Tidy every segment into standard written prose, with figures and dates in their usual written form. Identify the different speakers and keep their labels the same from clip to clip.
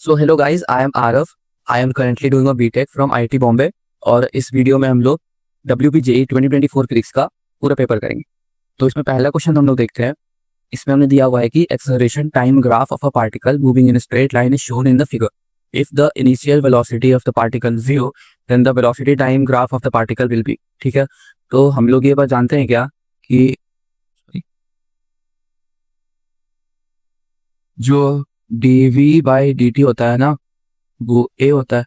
Speaker 1: So hello guys, I am Aarav. I am currently doing a BTech from IIT Bombay. और इस video में हम लोग WPJE 2024 फिजिक्स का पूरा पेपर करेंगे। तो इसमें पहला क्वेश्चन हम लोग देखते हैं। इसमें हमने दिया हुआ है कि acceleration time graph of a particle moving in straight line is shown in the figure. If the initial velocity of the particle 0 then the velocity time graph of the particle will be. ठीक है, तो हम लोग ये बात जानते हैं क्या कि जो dv/dt होता है ना, वो a होता है।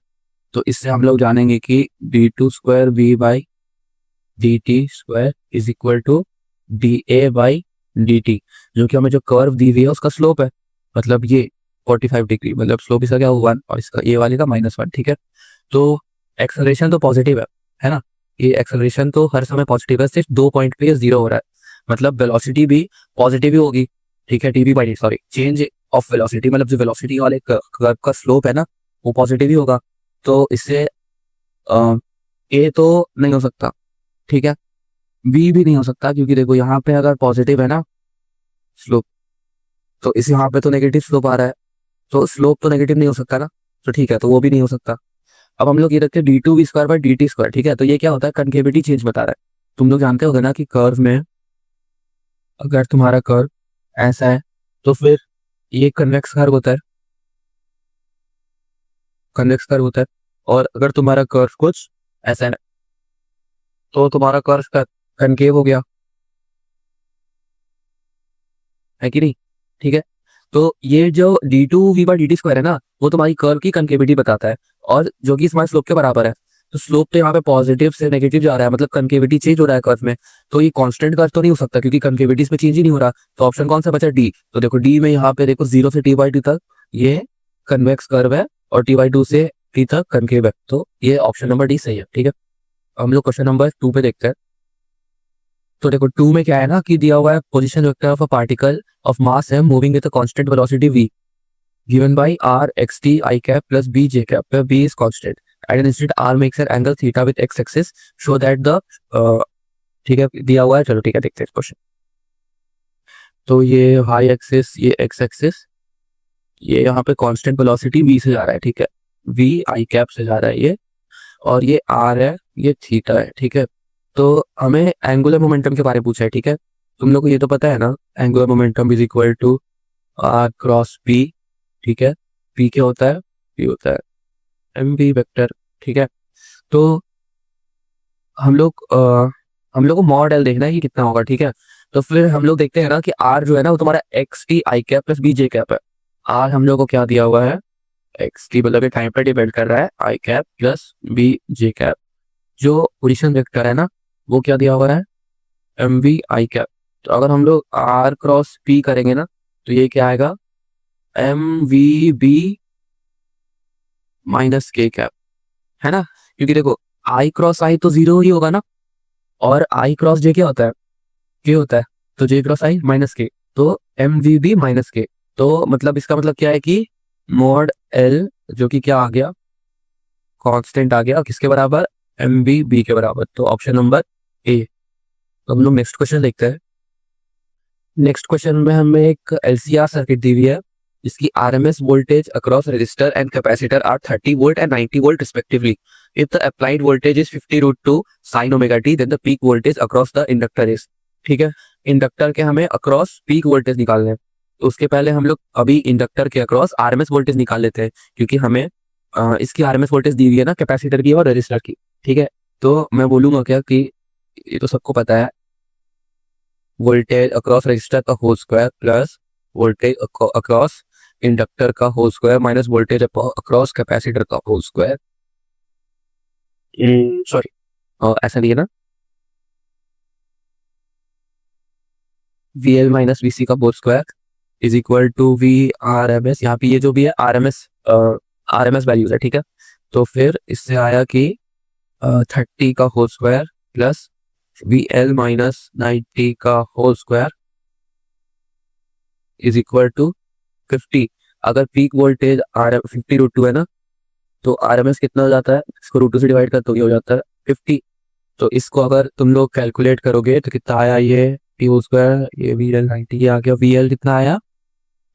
Speaker 1: तो इससे हम लोग जानेंगे कि d2 v/dt² is equal to da/dt, जो कि हमें जो कर्व दी हुई है उसका स्लोप है। मतलब ये 45 डिग्री, मतलब स्लोप इसका क्या हुआ 1 और इसका ये वाले का -1। ठीक है, तो एक्सेलरेशन तो पॉजिटिव है ना। ये एक्सेलरेशन तो हर समय पॉजिटिव है, सिर्फ 2 पॉइंट पे 0 हो रहा है। मतलब वेलोसिटी भी पॉजिटिव ही होगी। ठीक है, सॉरी, चेंज ऑफ वेलोसिटी, मतलब जो वेलोसिटी वाले कर्व का स्लोप है ना, वो पॉजिटिव ही होगा। तो इससे ए तो नहीं हो सकता। ठीक है, बी भी नहीं हो सकता, क्योंकि देखो यहाँ पे अगर पॉजिटिव है ना स्लोप, तो इस यहाँ पे तो नेगेटिव स्लोप आ रहा है, तो स्लोप तो नेगेटिव नहीं हो सकता ना। तो ठीक है, तो वो भी नहीं हो सकता। अब हम लोग ये रखते हैं d2v² ठीक है, तो ये क्या होता है, कनकेविटी चेंज बता रहा है। तुम लोग जानते होगे ना कि कर्व में अगर तुम्हारा कर्व ऐसा है तो फिर ये कन्वेक्स कर्व होता है, कन्वेक्स कर्व होता है। और अगर तुम्हारा कर्व कुछ ऐसा है तो तुम्हारा कर्व कनकेव हो गया, है कि नहीं। ठीक है, तो ये जो d2v/dt² है ना, वो तुम्हारी कर्व की कनकेविटी बताता है, और जो कि तुम्हारे स्लोप के बराबर है। तो स्लोप तो यहाँ पे पॉजिटिव से नेगेटिव जा रहा है, मतलब कनकेविटी चेंज हो रहा है कर्व में। तो ये कांस्टेंट कर्व तो नहीं हो सकता, क्योंकि कनकेविटी में चेंज ही नहीं हो रहा। तो ऑप्शन कौन सा बचा, डी। तो देखो डी में यहाँ पे देखो 0 से t/2 तक ये कन्वेक्स कर्व है, और t/2 से t तक कनकेव है। तो ये ऑप्शन नंबर डी सही है। ठीक है, हम लोग क्वेश्चन नंबर 2 पे देखते हैं। तो देखो 2 में क्या है ना, कि दिया हुआ है position vector of a particle of mass m moving with a constant velocity v given by r xt I cap plus b j cap, where b is constant at an instant r makes an angle theta with x axis show that the ठीक है, दिया हुआ है। चलो ठीक है, देखते हैं क्वेश्चन। तो ये y एक्सिस, ये x एक्सिस, ये यहाँ पे कांस्टेंट वेलोसिटी v से जा रहा है। ठीक है, v I कैप से जा रहा है ये, और ये r है, ये थीटा है। ठीक है, तो हमें एंगुलर मोमेंटम के बारे में पूछा है। ठीक है, तुम लोग को ये तो पता है ना, angular momentum is equal to r cross p। ठीक है, p क्या होता है, p होता है mv वेक्टर। ठीक है, तो हम लोग को मॉड L देखना है कि कितना होगा। ठीक है, तो फिर हम लोग देखते हैं ना कि r जो है ना, वो तुम्हारा xt I cap plus b j cap है। r हम लोग को क्या दिया हुआ है, xt, मतलब ये टाइम पर डिपेंड कर रहा है, I cap plus b j cap. जो पोजीशन वेक्टर है ना, वो क्या दिया हुआ है, mv I कैप। तो अगर हम लोग r क्रॉस p करेंगे ना, तो ये क्या आएगा, mvb माइनस k कैप, है ना। क्योंकि देखो i क्रॉस i तो 0 ही होगा ना, और i क्रॉस j क्या होता है, k होता है। तो j cross i minus k, तो mvb माइनस k। तो मतलब इसका मतलब क्या है कि मॉड L जो कि क्या आ गया, कांस्टेंट आ गया, किसके बराबर, mvb के बराबर। तो ऑप्शन नंबर ए। तो हम लोग नेक्स्ट क्वेश्चन देखते हैं। नेक्स्ट क्वेश्चन में हमें एक LCR सर्किट दी हुई है, जिसकी RMS voltage across resistor and capacitor are 30 volt and 90 volt respectively. If the applied voltage is 50√2 sin omega t, then the peak voltage across the inductor is. ठीक है, inductor के हमें अक्रॉस पीक वोल्टेज निकालने हैं। तो उसके पहले हम लोग अभी इंडक्टर के अक्रॉस RMS वोल्टेज निकाल लेते हैं, क्योंकि हमें इसकी RMS वोल्टेज दी हुई है ना, कैपेसिटर की और रजिस्टर की। ठीक है, तो मैं बोलूंगा क्या कि ये तो सबको पता है, वोल्टेज अक्रॉस रजिस्टर का whole square plus voltage across inductor का whole square minus voltage across capacitor का होल स्क्वायर। सॉरी, ऐसा नहीं है ना, VL माइनस VC का whole square is equal to VRMS। यहाँ पे ये जो भी है RMS वैल्यूज है। ठीक है, तो फिर इससे आया कि 30 का whole square plus VL minus 90 का whole square is equal to 50। अगर पीक वोल्टेज R50√2 है ना, तो RMS कितना हो जाता है, इसको √2 से डिवाइड कर तो ये हो जाता है 50। तो इसको अगर तुम लोग कैलकुलेट करोगे तो कितना आया, ये P होल स्क्वायर, ये VL 90 आ गया, VL कितना आया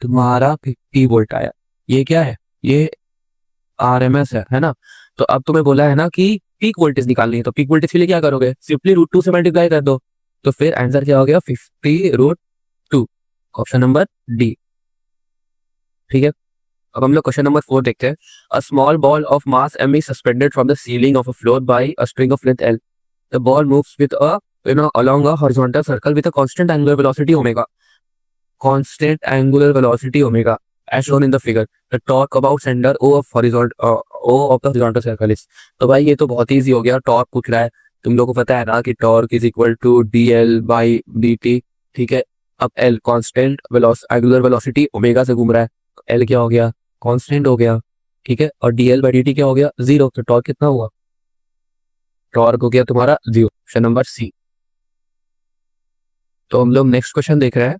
Speaker 1: तुम्हारा 50 वोल्ट आया। ये क्या है, ये RMS है ना। तो अब तुम्हें बोला है ना कि पीक वोल्टेज निकालनी है, तो पीक वोल्टेज के लिए क्या करोगे, सिंपली √2 से मल्टीप्लाई कर दो। तो फिर आंसर क्या हो गया, 50√2, ऑप्शन नंबर डी। ठीक है, अब हम लोग क्वेश्चन नंबर 4 देखते हैं। A small ball of mass m is suspended from the ceiling of a floor by a string of length l. The ball moves with a along a horizontal circle with a constant angular velocity omega. Constant angular velocity omega as shown in the figure. The torque about center O of horizontal O of the horizontal circle is. तो भाई ये तो बहुत easy हो गया, torque पूछ रहा है। तुम लोगों को पता है ना कि torque is equal to dl/dt। ठीक है, अब L constant angular velocity omega से घूम रहा है, तो L क्या हो गया, कांस्टेंट हो गया। ठीक है, और dl/dt क्या हो गया, 0। तो टॉर्क कितना हुआ, टॉर्क हो गया तुम्हारा 0, ऑप्शन नंबर सी। तो हम लोग नेक्स्ट क्वेश्चन देख रहे हैं।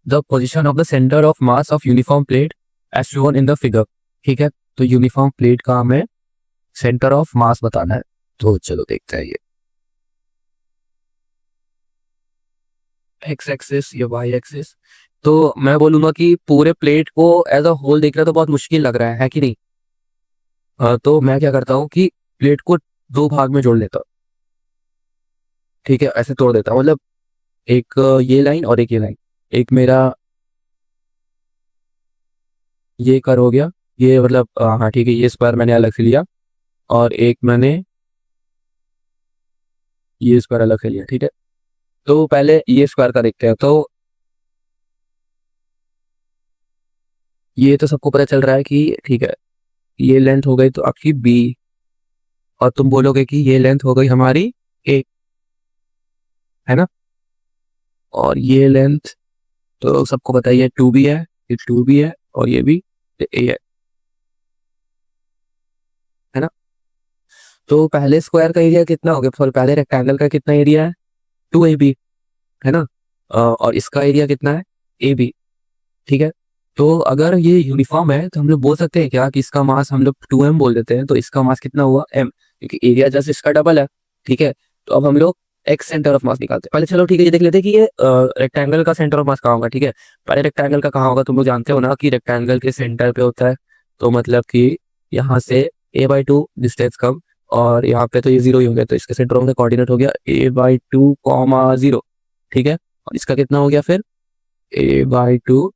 Speaker 1: The position of the centre of mass of uniform plate as shown in the figure. ठीक है, तो यूनिफॉर्म प्लेट का हमें सेंटर ऑफ मास बताना है, तो चलो देखते हैं। ये एक्स एक्सिस या वाई एक्सिस, तो मैं बोलूंगा कि पूरे प्लेट को एज अ होल देख रहा तो बहुत मुश्किल लग रहा है कि नहीं। तो मैं क्या करता हूँ कि प्लेट को दो भाग में जोड़ लेता हूँ। ठीक है, ऐसे तोड़ देता हूँ, मतलब एक ये लाइन और एक ये लाइन, एक मेरा ये कर हो गया, ये मतलब हाँ ठीक है, ये स्क्वायर मैंने अलग से लिया और एक मैंने ये स्क्वायर अलग से लिया। ठीक है, तो पहले ये स्क्वायर का देखते हैं। तो ये तो सबको पता चल रहा है कि ठीक है, ये लेंथ हो गई तो आपकी बी, और तुम बोलोगे कि ये लेंथ हो गई हमारी ए, है ना। और ये लेंथ तो सबको पता ही है 2b है, ये 2b है और ये भी ए है ना। तो पहले स्क्वायर का एरिया कितना हो गया, सॉरी पहले रेक्टेंगल का कितना एरिया है, 2ab है ना। और इसका एरिया कितना है, ab। ठीक है, तो अगर ये यूनिफॉर्म है तो हम लोग बोल सकते हैं क्या कि इसका मास हम लोग 2m बोल देते हैं, तो इसका मास कितना हुआ m, क्योंकि एरिया जस्ट इसका डबल है। ठीक है, तो अब हम लोग एक्स सेंटर ऑफ मास निकालते हैं। पहले चलो ठीक है, ये देख लेते हैं कि ये रेक्टेंगल का सेंटर ऑफ मास कहाँ होगा। ठीक है, पहले रेक्टेंगल का कहाँ होगा, तुम लोग जानते हो ना कि रेक्टेंगल के सेंटर पे होता है। तो मतलब कि यहाँ से a/2 डिस्टेंस कम, और यहाँ पे तो ये 0 ही हो गया, तो इसके सेंटर ऑफ द कोऑर्डिनेट हो गया a/2, 0। ठीक है, और इसका कितना हो गया फिर a/2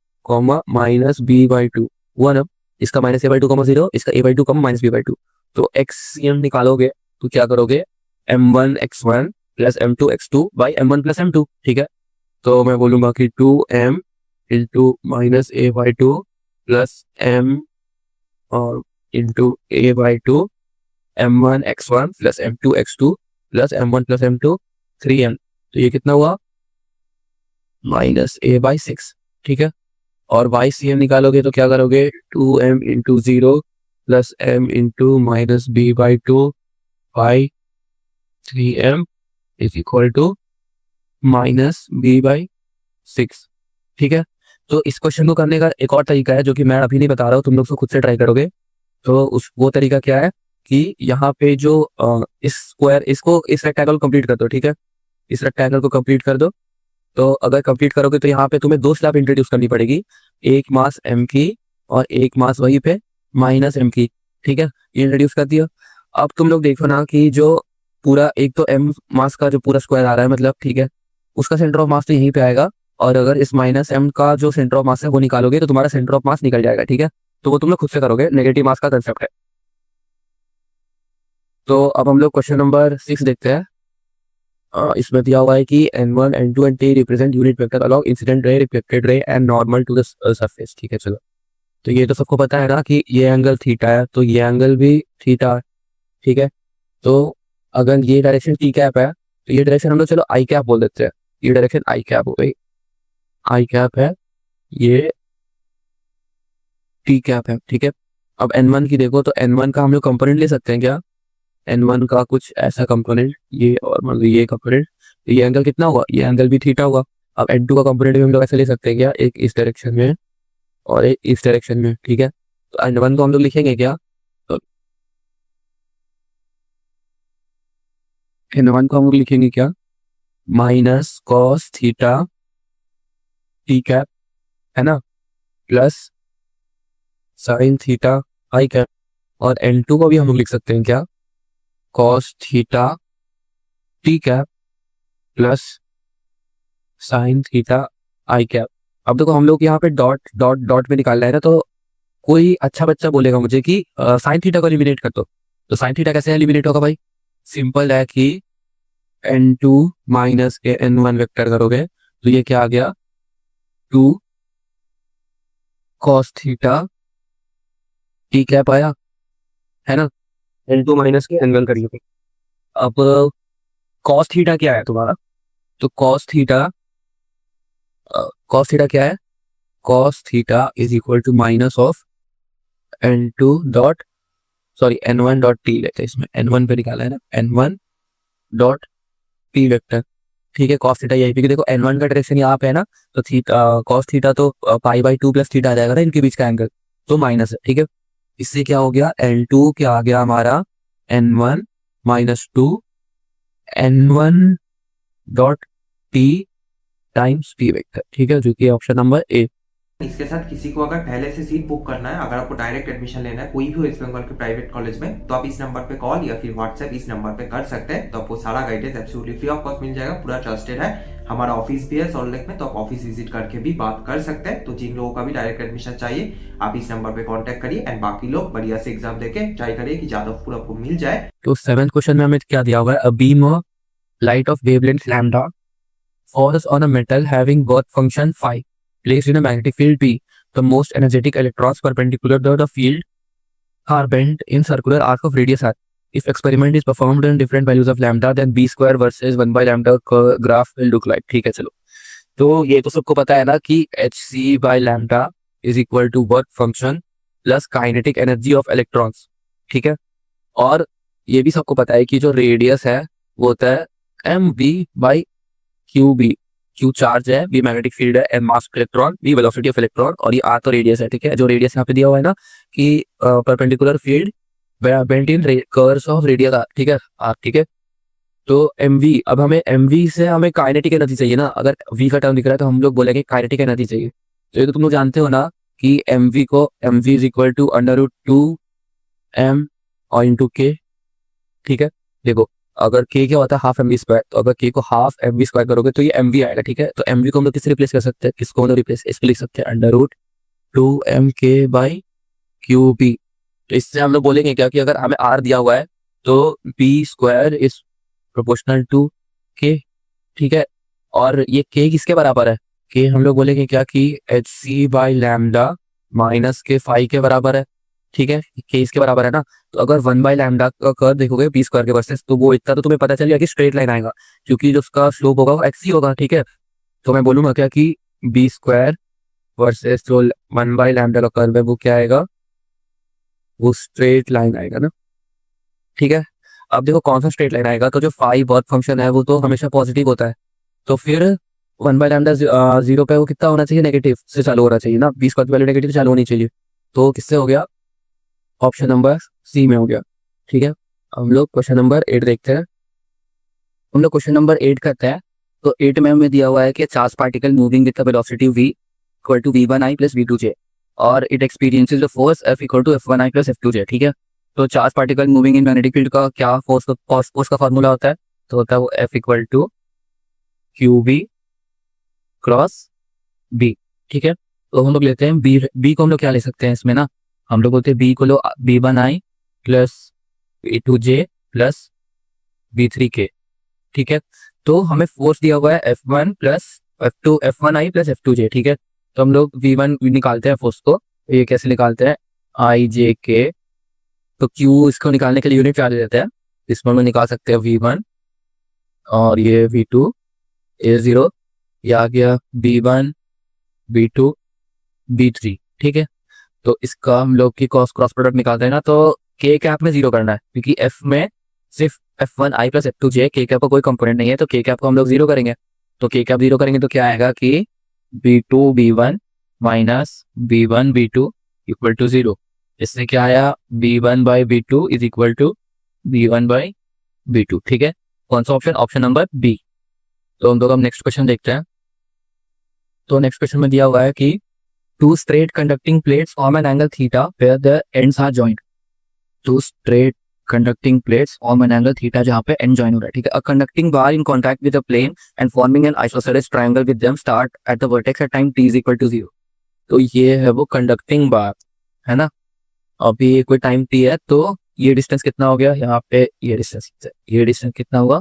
Speaker 1: माइनस b/2 हुआ ना। इसका माइनस a/2 0, इसका a/2 माइनस b/2। तो एक्ससीएम निकालोगे तो क्या करोगे, m1 x1 plus m2 x2 by m1 plus m2। ठीक है, तो मैं बोलूंगा कि 2m into minus a/2 plus m और into a/2 m1 x1 plus m2 x2 plus m1 plus m2 3m। तो ये कितना हुआ, -a/6। ठीक है, और YCM निकालोगे तो क्या करोगे, 2m into 0 plus m into minus b/2 by 3m is equal to minus b/6। ठीक है, तो इस क्वेश्चन को करने का एक और तरीका है जो कि मैं अभी नहीं बता रहा हूँ, तुम लोग खुद से ट्राई करोगे। तो उस वो तरीका क्या है कि यहाँ पे जो इस स्क्वायर, इसको इस रेक्टेंगल कंप्लीट कर दो। ठीक है, इस रेक्टेंगल को कंप्लीट कर दो। तो अगर कंप्लीट करोगे तो यहाँ पे तुम्हें दो स्लैब इंट्रोड्यूस करनी पड़ेगी, एक मास m की और एक मास वहीं पे माइनस m की। ठीक है, ये इंट्रोड्यूस कर दिया। अब तुम लोग देखो ना कि जो पूरा एक तो m मास का जो पूरा स्क्वायर आ रहा है, मतलब ठीक है, उसका सेंटर ऑफ मास तो यहीं पे आएगा, और अगर इस माइनस m का जो सेंटर ऑफ मास है वो निकालोगे तो तुम्हारा सेंटर ऑफ मास निकल जाएगा। ठीक है, तो वो तुम लोग खुद से करोगे, नेगेटिव मास का कंसेप्ट है। तो अब हम लोग क्वेश्चन नंबर 6 देखते हैं। इसमें दिया हुआ है कि n1 n2 and t represent unit vector along incident ray, reflected ray and normal to the surface. ठीक है, चलो तो ये तो सबको पता है ना कि ये एंगल थीटा है, तो ये एंगल भी थीटा है। ठीक है, तो अगर ये डायरेक्शन टी कैप है तो ये डायरेक्शन हम लोग चलो आई कैप बोल देते हैं। ये डायरेक्शन आई कैप हो गई, आई कैप है, ये टी कैप है। ठीक है, अब n1 की देखो तो n1 का हम लोग कंपोनेंट ले सकते हैं क्या, n1 का कुछ ऐसा कंपोनेंट, ये और मान लो ये कंपोनेंट, तो ये एंगल कितना हुआ, ये एंगल भी थीटा हुआ। अब n2 का कंपोनेंट भी हम लोग ऐसे ले सकते हैं क्या, एक इस डायरेक्शन में और एक इस डायरेक्शन में। ठीक है, तो n1 को हम लोग लिखेंगे क्या, तो n1 को हम लोग लिखेंगे क्या, minus cos theta T cap, है ना, plus sine theta I cap, और N2 को भी हम लोग लिख सकते हैं क्या, cos theta T cap plus sine theta I cap. अब देखो हम लोग यहाँ पे डॉट डॉट डॉट में निकाल रहे हैं ना, तो कोई अच्छा बच्चा बोलेगा मुझे कि साइन थीटा को एलिमिनेट कर दो। तो साइन थीटा कैसे एलिमिनेट होगा भाई, सिंपल है कि N2 माइनस के N1 वेक्टर करोगे तो ये क्या आ गया, 2 कॉस थीटा टी कैप आया, है ना। N2 माइनस के N1 करिए। अब कॉस थीटा क्या है तुम्हारा, तो कॉस थीटा क्या है, cos theta is equal to minus of N2 dot sorry N1 dot T लेते हैं, इसमें N1 पे निकाला है ना, N1 डॉट टी वेक्टर। ठीक है, कॉस थीटा यही, क्योंकि देखो N1 का डायरेक्शन यहाँ पे है ना, तो थीटा कॉस थीटा तो पाई बाई 2 प्लस थीटा आ जाएगा ना इनके बीच का एंगल, तो माइनस है। ठीक है, इससे क्या हो गया, N2 क्या आ गया हमारा, N1 minus 2 N1 dot T times T vector. ठीक है, जो कि ऑप्शन नंबर ए।
Speaker 2: इसके साथ किसी को अगर पहले से सीट बुक करना है, अगर आपको डायरेक्ट एडमिशन लेना है कोई भी वेस्ट बंगाल के प्राइवेट कॉलेज में, तो आप इस नंबर पे कॉल या फिर व्हाट्सएप इस नंबर पे कर सकते हैं। तो आपको सारा guidance absolutely free of cost मिल जाएगा, पूरा ट्रस्टेड है। हमारा ऑफिस भी है सॉल्ट लेक में, तो आप ऑफिस विजिट करके भी बात कर सकते हैं। तो जिन लोगों का भी डायरेक्ट एडमिशन चाहिए आप इस नंबर पे कॉन्टेक्ट करिए, एंड बाकी लोग बढ़िया से एग्जाम देके ट्राई करिए कि जादवपुर आपको मिल जाए।
Speaker 1: तो 7th क्वेश्चन में हमें क्या दिया हुआ है, a beam of light of wavelength lambda falls on a metal having work function phi placed in a magnetic field P. The most energetic electrons perpendicular to the field are bent in circular arc of radius r. If experiment is performed in different values of lambda, then b square versus 1 by lambda graph will look like. ठीक है, चलो तो ये तो सबको पता है ना कि hc by lambda is equal to work function plus kinetic energy of electrons। ठीक है, और ये भी सबको पता है कि जो रेडियस है वो होता है M B by Q B. Q charge है, बी मैग्नेटिक फील्ड है, M mass electron, B velocity of electron, और ये आर तो रेडियस है। ठीक है, जो रेडियस यहाँ पे दिया हुआ है ना कि perpendicular field bent in curves of radius R. ठीक है, आर। ठीक है, तो एम वी, अब हमें एम वी से हमें काइनेटिक एनर्जी चाहिए ना, अगर वी का टर्म दिख रहा है तो हम लोग बोलेंगे काइनेटिक एनर्जी चाहिए। तो ये तो तुम लोग जानते हो ना कि एम वी को, M V is equal to under root 2m और इंटू के। ठीक है, देखो अगर k क्या होता है, हाफ एम वी स्क्वायर, तो अगर k को हाफ एम वी स्क्वायर करोगे तो ये एम वी आएगा। ठीक है, तो एम वी को हम लोग किससे रिप्लेस कर सकते हैं, किसको हम लोग रिप्लेस, इसको लिख सकते हैं under root 2m k by Q B. तो इससे हम लोग बोलेंगे क्या कि अगर हमें r दिया हुआ है तो b square is proportional to k। ठीक है, और ये k किसके बराबर है, k हम लोग बोलेंगे क्या कि H C by lambda minus K phi के बराबर है। ठीक है, k इसके बराबर है ना, तो अगर 1 बाई लैम्डा का कर्व देखोगे बी स्क्वायर के वर्सेस, तो वो इतना तो तुम्हें पता चल गया कि स्ट्रेट लाइन आएगा, क्योंकि जो उसका स्लोप होगा वो एक्स ही होगा। ठीक है, तो मैं बोलूंगा क्या कि बी स्क्वायर वर्सेस जो 1 बाई लैम्डा का कर्व है वो क्या आएगा, वो स्ट्रेट लाइन आएगा ना। ठीक है, अब देखो कौन सा स्ट्रेट लाइन आएगा, तो जो फाई वर्क फंक्शन है वो तो हमेशा पॉजिटिव होता है, तो फिर 1 बाई लैम्डा जीरो पे वो कितना होना चाहिए, नेगेटिव से चालू होना चाहिए ना, बी स्क्वायर की वैल्यू नेगेटिव चालू होनी चाहिए। तो किससे हो गया, ऑप्शन नंबर सी में हो गया। ठीक है, हम लोग क्वेश्चन नंबर 8 देखते हैं। हम लोग क्वेश्चन नंबर 8 करते हैं। तो 8 में हमें दिया हुआ है कि charge particle moving with the velocity v equal to v1i plus v2j और it experiences the force f equal to f1i plus f2j। ठीक है, तो charge particle moving in magnetic field का क्या फोर्स का फॉर्मूला होता है, तो होता है वो f equal to Q B cross B. ठीक है, तो हम लोग लेते हैं बी को हम लोग क्या ले सकते हैं इसमें ना, हम लोग बोलते हैं बी को लो v1i plus v2j plus v3k। ठीक है, तो हमें फोर्स दिया हुआ है F1 plus F2 F1i plus F2j। ठीक है, तो हम लोग V1 निकालते हैं फोर्स को, तो ये कैसे निकालते हैं, IJK, तो Q इसको निकालने के लिए यूनिट चार्ज देते हैं, इसमें हम लोग निकाल सकते हैं V1 और ये V2 A0, ये आ गया B1 B2 B3। ठीक है, तो इसका हम लोग की क्रॉस प्रोडक्ट निकालते हैं ना, तो K कैप में 0 करना है, क्योंकि F में सिर्फ F1i plus F2j, K cap का कोई कंपोनेंट नहीं है, तो K कैप को हम लोग 0 करेंगे। तो K कैप 0 करेंगे तो क्या आएगा कि B2 B1 minus B1 B2 equal to 0। इससे क्या आया, B1 by B2 is equal to B1 by B2। ठीक है, कौन सा ऑप्शन, ऑप्शन नंबर बी। तो हम लोग हम नेक्स्ट क्वेश्चन देखते हैं। तो नेक्स्ट क्वेश्चन में दिया हुआ है कि two straight conducting plates form an angle theta where the ends are joined. Two straight conducting plates form an angle theta जहाँ पे end join हो रहा है, ठीक है. A conducting bar in contact with a plane and forming an isosceles triangle with them start at the vertex at time t is equal to 0. तो ये है वो conducting bar, है ना. अभी कोई टाइम t है तो ये डिस्टेंस कितना हो गया यहाँ पे, ये डिस्टेंस कितना हुआ,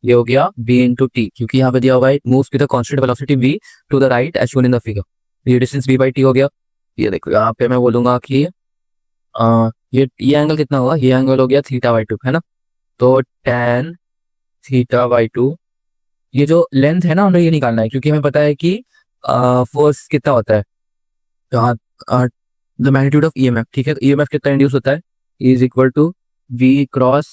Speaker 1: ये हो गया v into t, क्योंकि यहाँ पे दिया हुआ है moves with a constant velocity v to the right as shown in the figure. ये डिस्टेंस v by t हो गया. ये देखो यहाँ पे मैं बोलूंगा कि ये एंगल कितना हुआ, ये एंगल हो गया थीटा बाई 2, है ना. तो tan थीटा बाई 2, ये जो लेंथ है ना हमें ये निकालना है, क्योंकि हमें पता है कि फोर्स कितना होता है, द मैग्नीट्यूड ऑफ ईएमएफ, ठीक है. ईएमएफ कितना इंड्यूस होता है, is equal to v cross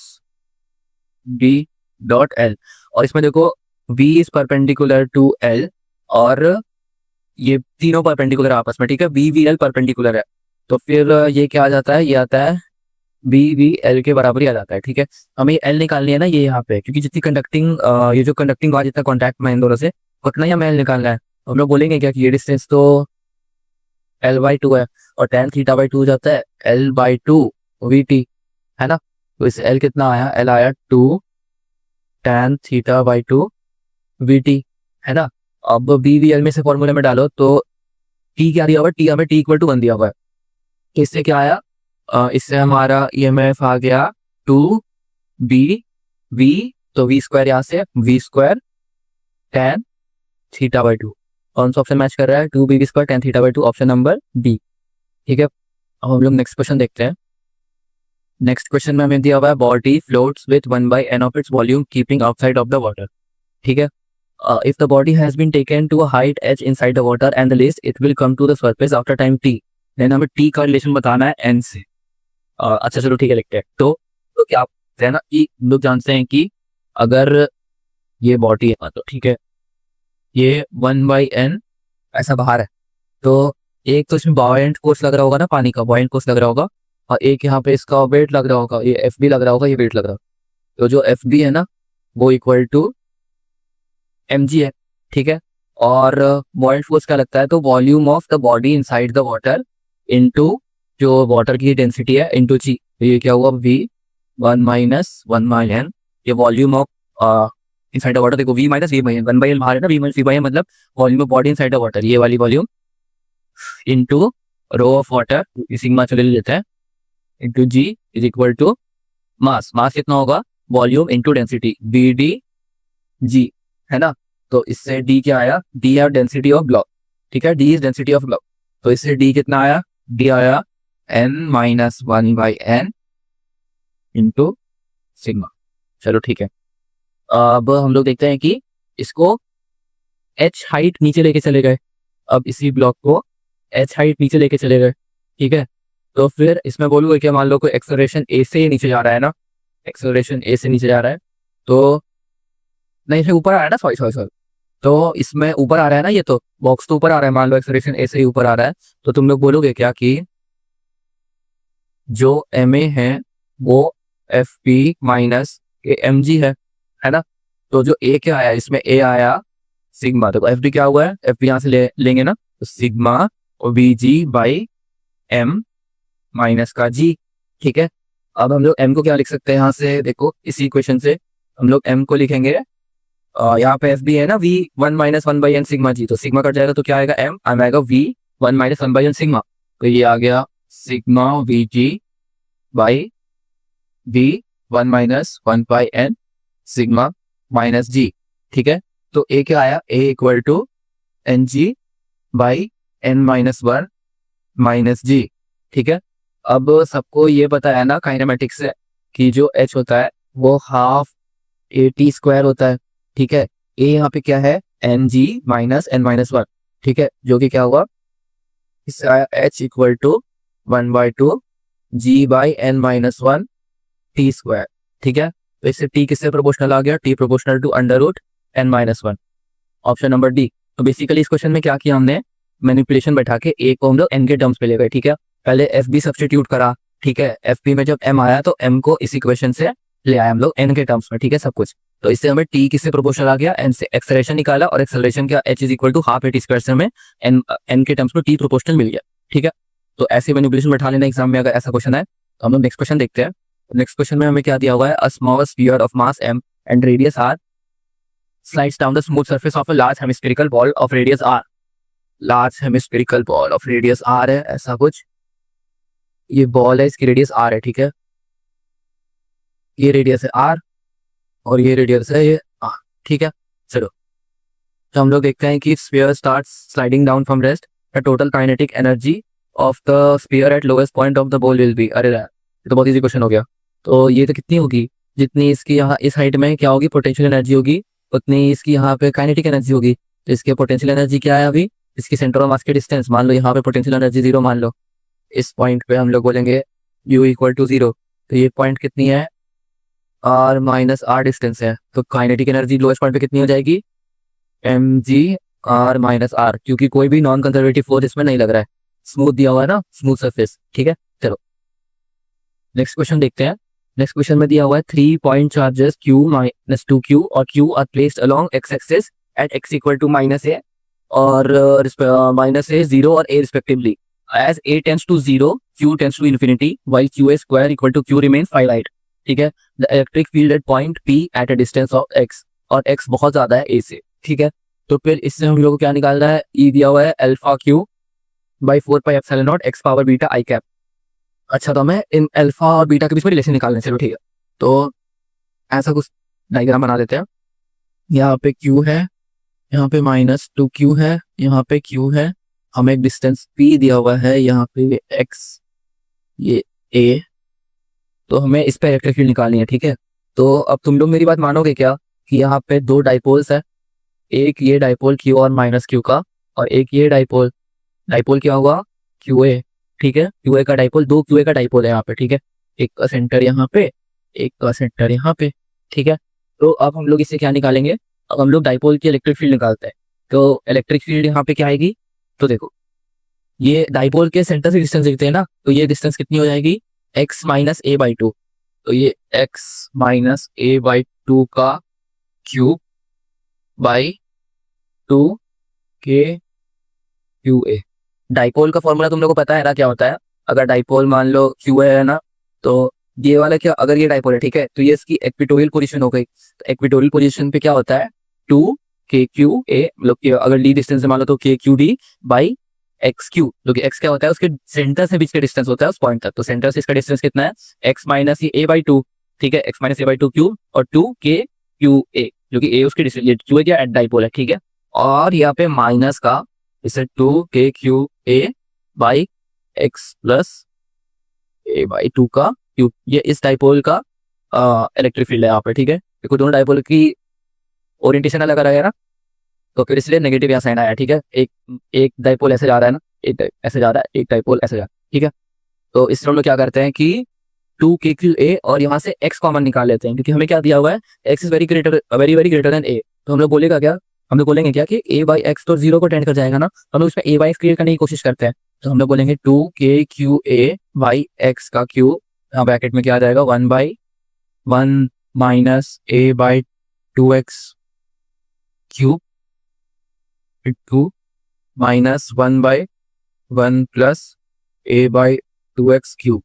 Speaker 1: d dot l. और इसमें देखो v is perpendicular to l और ये तीनों परपेंडिकुलर आपस में, ठीक है. v v l परपेंडिकुलर है, तो फिर ये क्या आ जाता है, ये आता है v v l के बराबर ही आ जाता है, ठीक है. हमें l निकालनी है ना ये यहाँ पे, क्योंकि जितनी कंडक्टिंग ये जो कंडक्टिंग बार जितना कॉन्टैक्ट में इन दोनों से उतना ही हमें l निकालना है. हम लोग बोलेंगे क्या कि ये डिस्टेंस तो l बाई 2 है और tan थीटा बाई 2 हो जाता है l बाई 2 vt, है ना. तो इस l कितना आया, l आया 2 tan थीटा बाई 2 vt, है ना. अब v v l में से फॉर्मूले में डालो तो t क्या दिया हुआ है, t हमें t इक्वल टू 1 दिया हुआ है. इससे क्या आया, इससे हमारा ईएमएफ आ गया 2b v, तो v स्क्वायर यहाँ से v square tan theta by 2. कौन सा ऑप्शन मैच कर रहा है, 2b square tan theta by 2, option number B, ठीक है. अब हम लोग नेक्स्ट क्वेश्चन देखते हैं. नेक्स्ट क्वेश्चन में हमें दिया हुआ है body floats with 1/n of its volume keeping outside of the water, ठीक है. If the body has been taken to a height h inside the water and the least it will come to the surface after time t, then हमें t का relation बताना है n से. अच्छा चलो ठीक है, लिखते हैं. तो क्या है ना कि लोग जानते हैं कि अगर ये बॉडी है तो ठीक है, ये 1/n ऐसा बाहर है, तो एक तो इसमें बॉयंट फोर्स लग रहा होगा ना, पानी का बॉयंट फोर्स लग रहा होगा, और एक यहाँ पे इसका वेट लग रहा होगा, ये एफ बी लग रहा होगा, ये वेट लग रहा होगा. तो जो एफ बी है ना वो इक्वल टू mg है, ठीक है. और बॉयंट फोर्स क्या लगता है, तो volume of the body inside the water into जो वाटर की डेंसिटी है इनटू जी. तो ये क्या हुआ v 1 माइनस 1/n, ये volume of inside the water. देखो v minus v by n, 1/n बाहर है ना, v minus v by n मतलब volume of body inside the water, ये वाली volume into rho of water, sigma चले लेते हैं, into g is equal to mass. Mass कितना होगा, volume into density bd g, है ना. तो इससे d क्या आया, d है डेंसिटी ऑफ ब्लॉक, ठीक है. d is density of block, तो इससे d कितना आया, d आया n minus 1/n into sigma. चलो ठीक है. अब हम लोग देखते हैं कि इसको h हाइट नीचे लेके चले गए. अब इसी ब्लॉक को h हाइट नीचे लेके चले गए, ठीक है. तो फिर इसमें बोलूँगा कि मान लो कोई एक्सेलरेशन a से नीचे जा रहा है ना, एक्सेलरेशन a से नीचे जा रहा है, तो नहीं इसमें ऊपर आ रहा है ना, सॉरी तो इसमें ऊपर आ रहा है ना, ये तो बॉक्स तो ऊपर आ रहा है, मान लो एक्सेलरेशन ए से ही ऊपर आ रहा है, तो तुम लोग बोलोगे क्या कि जो एम ए है वो F P minus M G है ना. तो जो ए क्या आया, इसमें ए आया सिग्मा, तो एफ डी क्या हुआ है, एफ पी यहाँ से लेंगे ना, तो सिग्मा और B G by M minus का जी, ठीक है. अब हम लोग एम को क्या लिख सकते हैं यहाँ से, देखो इसी इक्वेशन से हम लोग एम को लिखेंगे, यहाँ पे एफ बी है ना v 1 माइनस 1/n सिग्मा जी, तो सिग्मा कट जाएगा तो क्या आएगा, m आएगा v 1 माइनस 1/n सिग्मा, तो ये आ गया sigma V G by v 1 minus 1/n sigma minus G, ठीक है. तो a क्या आया, a equal to N G by n minus 1 minus G, ठीक है. अब सबको ये पता है ना काइनेमेटिक्स से कि जो h होता है वो हाफ ए टी स्क्वायर होता है, ठीक है. ए यहाँ पे क्या है, N G minus N minus 1, ठीक है, जो कि क्या हुआ, इससे आया h equal to 1/2 G by N minus 1 T square, ठीक है. तो इससे t किससे प्रोपोर्शनल आ गया, t proportional to under root N minus 1, option number D. तो बेसिकली इस क्वेश्चन में क्या किया हमने, मैनिपुलेशन बैठा के a को हम लोग n के टर्म्स पे ले गए, ठीक है. पहले एफ बी सब्सटीट्यूट करा, ठीक है. एफ बी में जब m आया तो m को इस इक्वेशन से ले आए हम लोग n के टर्म्स में, ठीक है, सब कुछ. तो इससे हमें टी किससे प्रोपोर्शनल आ गया, एन से। एक्सेलरेशन निकाला और एक्सेलरेशन क्या, H is equal to half A T square से हमें एन के टर्म्स में टी प्रोपोर्शनल मिल गया, ठीक है। तो ऐसे मैनिपुलेशन बैठा लेना एग्जाम में अगर ऐसा क्वेश्चन है। तो हम लोग नेक्स्ट क्वेश्चन देखते हैं। नेक्स्ट क्वेश्चन में हमें क्या दिया हुआ है, a small sphere of mass m and radius r slides down the smooth surface of a large hemispherical ball of radius r। Large hemispherical ball of radius r है ऐसा कुछ, ये बॉल है, इसकी रेडियस r है, ठीक है। ये रेडियस है r और ये रेडियस है ये r, ठीक है। चलो तो हम लोग देखते हैं कि sphere starts sliding down from rest, the total kinetic energy of the sphere eight lowest point of the ball will be. अरे यार ये तो बहुत इजी क्वेश्चन हो गया। तो ये तो कितनी होगी, जितनी इसकी यहाँ इस हाइट में क्या होगी पोटेंशियल एनर्जी होगी, उतनी इसकी यहाँ पे काइनेटिक एनर्जी होगी। तो इसके पोटेंशियल एनर्जी क्या है अभी, इसकी सेंटर ऑफ मास के डिस्टेंस मान लो, यहाँ पे पोटेंशियल एनर्जी 0 मान लो, इस पॉइंट पे हम लोग बोलेंगे u इक्वल टू 0। तो ये पॉइंट कितनी है, r माइनस r डिस्टेंस है। तो काइनेटिक एनर्जी लोएस्ट पॉइंट पे कितनी हो जाएगी, mg r माइनस r, क्योंकि कोई भी नॉन कंजर्वेटिव फोर्स इसमें नहीं लग रहा है, स्मूथ दिया हुआ है ना, स्मूथ सरफेस, ठीक है। चलो नेक्स्ट क्वेश्चन देखते हैं। नेक्स्ट क्वेश्चन में दिया हुआ है 3 point charges q minus 2q और q are placed along x axis at x equal to -a और -a 0 और a respectively. As a tends to 0 q tends to infinity while qa square equal to q remains finite, ठीक है। The electric field at point p at a distance of x, और x बहुत ज्यादा है a से, ठीक है। तो फिर इससे हम लोग को क्या निकालना है, e दिया हुआ है alpha q by 4 pi epsilon not x power beta i cap. अच्छा तो हमें इन अल्फा और बीटा के बीच में रिलेशन निकालना है, चलो ठीक है। तो ऐसा कुछ डायग्राम बना देते हैं। यहाँ पे q है, यहाँ पे -2q है, यहाँ पे q है, हमें एक डिस्टेंस p दिया हुआ है, यहाँ पे x, ये a। तो हमें इस पे इलेक्ट्रिक फील्ड निकालनी है, ठीक है। तो अब तुम लोग मेरी बात मानोगे क्या कि यहाँ पे 2 डाइपोल्स है, एक ये डाइपोल q और -q का, और एक ये डाइपोल, डाइपोल क्या होगा qa, ठीक है। qa का डाइपोल, 2 qa का डाइपोल है यहाँ पे, ठीक है। एक का सेंटर यहाँ पे, एक का सेंटर यहाँ पे, ठीक है। तो अब हम लोग इससे क्या निकालेंगे, अब हम लोग डाइपोल की इलेक्ट्रिक फील्ड निकालते हैं। तो इलेक्ट्रिक फील्ड यहाँ पे क्या आएगी, तो देखो ये डाइपोल के सेंटर से डिस्टेंस देखते हैं ना, तो ये डिस्टेंस कितनी हो जाएगी, x माइनस a बाई 2। तो ये x माइनस a बाई 2 का क्यूब बाई 2 के क्यू ए। डाइपोल का फॉर्मूला तुम लोग को पता है ना क्या होता है, अगर डाइपोल मान लो क्यू है ना, तो ये वाला क्या, अगर ये डाइपोल है, ठीक है, तो ये इसकी इक्वेटोरियल पोजीशन हो गई। तो इक्वेटोरियल पोजीशन पे क्या होता है, 2 के क्यू ए, मतलब अगर डी डिस्टेंस से मान लो तो के Q D by x Q, जो कि एक्स क्या होता है, उसके सेंटर से बीच का डिस्टेंस होता है उस पॉइंट तक। तो सेंटर से इसका डिस्टेंस कितना है, एक्स माइनस ए बाई 2, ठीक है, x minus A by 2 cube और 2 के क्यू ए, जो कि ए उसके डिस्टेंस, ये क्यू ए क्या एट डाइपोल है, ठीक है। और यहाँ पे माइनस का इसे 2 के Q A by x plus A by 2 का क्यूब, ये इस डाइपोल का इलेक्ट्रिक फील्ड है यहाँ पे, ठीक है। देखो दोनों डाइपोल की ओरिएंटेशन अलग अलग है ना, तो फिर इसलिए नेगेटिव यहाँ साइन आया, ठीक है। एक डाइपोल ऐसे जा रहा है ना, एक ऐसे जा रहा है, एक डाइपोल ऐसे जा रहा है, ठीक है। तो इससे हम लोग क्या करते हैं कि 2 के क्यू ए और यहाँ से x कॉमन निकाल लेते हैं, क्योंकि हमें क्या दिया हुआ है, x is very greater than a। तो हम लोग बोलेगा क्या, हम लोग बोलेंगे क्या कि a बाई एक्स तो 0 को टेंड कर जाएगा ना, हम लोग इसमें a बाई एक्स क्रिएट करने की कोशिश करते हैं। तो हम लोग बोलेंगे 2 के क्यू ए बाई एक्स का क्यूब, यहाँ ब्रैकेट में क्या आ जाएगा 1 by 1 minus a by 2x cube 2 minus 1 by 1 plus a by 2x cube.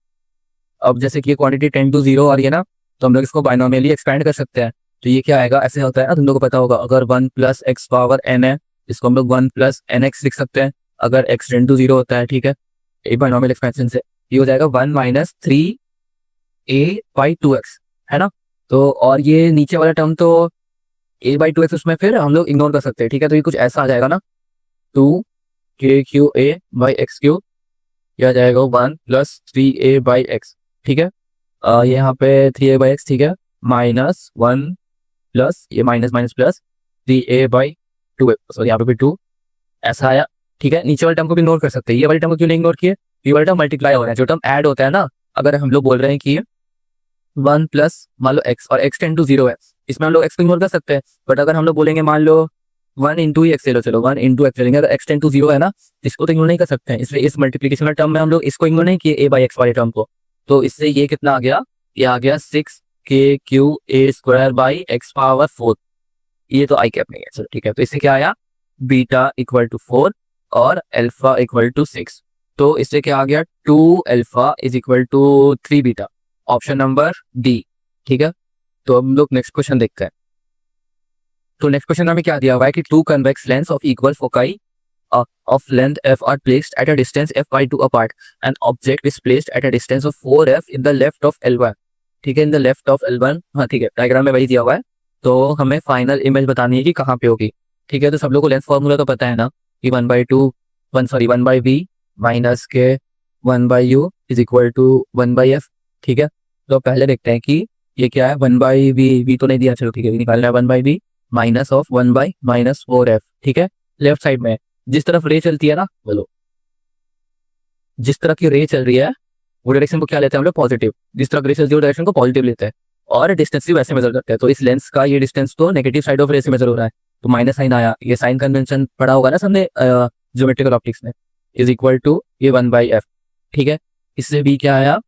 Speaker 1: अब जैसे कि ये क्वांटिटी 10 to 0 आ रही है ना, तो हम लोग इसको बाइनोमियली एक्सपेंड कर सकते हैं। तो ये क्या आएगा, ऐसे होता है ना, तुम लोग को पता होगा, अगर 1 प्लस एक्स पावर n है, इसको हम लोग 1 प्लस nx लिख सकते हैं, अगर x 10 to 0 होता है, ठीक है। एक बाइनोमियल एक्सपेंशन से ये हो जाएगा 1 माइनस 3a बाई 2x, है ना। तो और ये नीचे वाला टर्म तो a बाई 2x उसमें फिर हम लोग इग्नोर कर सकते हैं, ठीक है। तो ये कुछ ऐसा आ जाएगा ना, 2 के Q A by x cube, यह आ जाएगा 1 प्लस 3a बाई एक्स, ठीक है। ये यहाँ पे 3a बाई एक्स, ठीक है, माइनस 1 प्लस ये minus minus plus 3a by 2, sorry यहाँ पे भी 2 ऐसा आया, ठीक है। नीचे वाले टर्म को भी इग्नोर कर सकते हैं, ये वाले टर्म को क्यों नहीं इग्नोर किए, ये वाला टर्म मल्टीप्लाई हो रहा है, जो टर्म ऐड होता है ना, अगर हम लोग बोल रहे हैं कि 1 प्लस मान लो x और x 10 to 0 है, इसमें हम लोग x को इग्नोर कर सकते हैं। बट अगर हम लोग बोलेंगे मान लो 1 इंटू ही एक्स ले लो, चलो 1 इंटू एक्स लेंगे, अगर x 10 to 0 है ना, इसको तो इग्नोर नहीं कर सकते हैं, इसलिए इस मल्टीप्लीकेशन टर्म में हम लोग इसको इग्नोर नहीं किए a बाई एक्स वाले टर्म को। तो इससे ये कितना आ गया, ये आ गया 6 के Q A square by x power 4, ये तो आई कैप नहीं है। चलो ठीक है, तो इससे क्या आया, बीटा इक्वल टू 4 और अल्फा इक्वल टू 6। तो इससे क्या आ गया, 2 alpha is equal to 3 beta, option number D. ठीक है, तो हम लोग नेक्स्ट क्वेश्चन देखते हैं। तो नेक्स्ट क्वेश्चन में क्या दिया हुआ है कि two convex lens of equal foci of length f are placed at a distance f by 2 apart. An object is placed at a distance of 4f in the left of L1. ठीक है, in the left of L1, हाँ ठीक है, diagram में वही दिया हुआ है। तो हमें फाइनल इमेज बतानी है कि कहाँ पे होगी। ठीक है, तो सब लोग को लेंथ फॉर्मूला तो पता है ना कि 1 बाई बी माइनस के 1 by U is equal to 1 by F. ठीक है, तो पहले देखते हैं कि ये क्या है, 1 बाई बी तो नहीं दिया, चलो ठीक है, निकालना है 1 by B minus of 1 by minus 4f। ठीक है, लेफ्ट साइड में जिस तरफ रे चलती है ना, बोलो जिस तरह की रे चल रही है वो डायरेक्शन को क्या लेते हैं हम लोग, पॉजिटिव। जिस तरह रे चलती है वो डायरेक्शन को पॉजिटिव लेते हैं, और डिस्टेंस भी वैसे मेजर करते हैं। तो इस लेंस का ये डिस्टेंस तो नेगेटिव साइड ऑफ रे से मेजर हो रहा है, तो माइनस साइन आया। ये साइन कन्वेंशन पढ़ा होगा ना सबने ज्योमेट्रिकल ऑप्टिक्स में, इज इक्वल टू ये 1 बाई एफ। ठीक है, इससे बी क्या आया,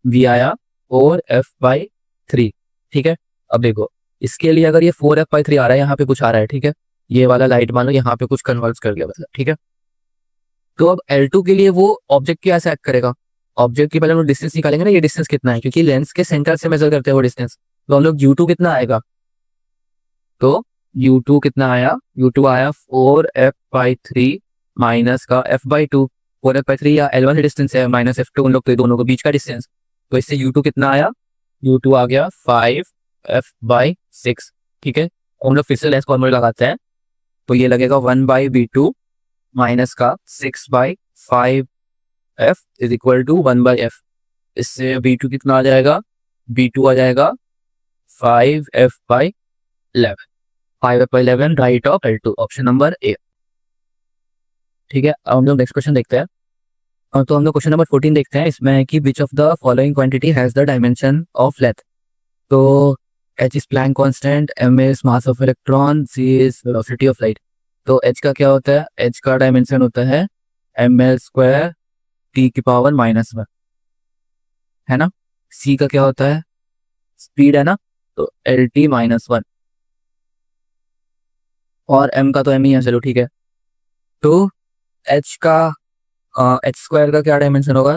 Speaker 1: बी आया 4f/3। ठीक है, अब देखो इसके लिए अगर ये 4f/3 आ रहा है, यहाँ पे कुछ आ रहा है। ठीक है, ये वाला लाइट मान लो यहाँ पे कुछ कन्वर्ट कर दिया मतलब। ठीक है, तो अब L2 के लिए वो ऑब्जेक्ट क्या ऐसे एक्ट करेगा, ऑब्जेक्ट की पहले हम लोग डिस्टेंस निकालेंगे ना, ये डिस्टेंस कितना है, क्योंकि लेंस के सेंटर से मेजर करते हैं वो डिस्टेंस। तो हम लोग U2 कितना आएगा, तो U2 कितना आया, U2 आया 4f/3 माइनस का f/2। 4f/3 या L1 की डिस्टेंस है माइनस f2, उन लोग तो दोनों के बीच का डिस्टेंस। तो इससे U2 कितना आया, U2 आ गया 5f/6। ठीक है, हम लोग फिर से लेंस फॉर्मूला लगाते हैं, तो ये लगेगा 1 बाई B2 माइनस का 6/5f is equal to 1 by F. इससे B2 कितना आ जाएगा, B2 आ जाएगा 5f/11, 5f/11 right of L2, option number A. ठीक है, अब हम लोग नेक्स्ट क्वेश्चन देखते हैं। तो हम लोग क्वेश्चन नंबर 14 देखते हैं। इसमें है कि which of the following quantity has the dimension of length. तो h is Planck constant, m is mass of electron, c is velocity of light. तो h का क्या होता है, h का डायमेंशन होता है ml² t की पावर -1, है ना। c का क्या होता है, स्पीड है ना, तो LT-1, और m का तो m ही है, चलो ठीक है। तो h का h² का क्या डायमेंशन होगा,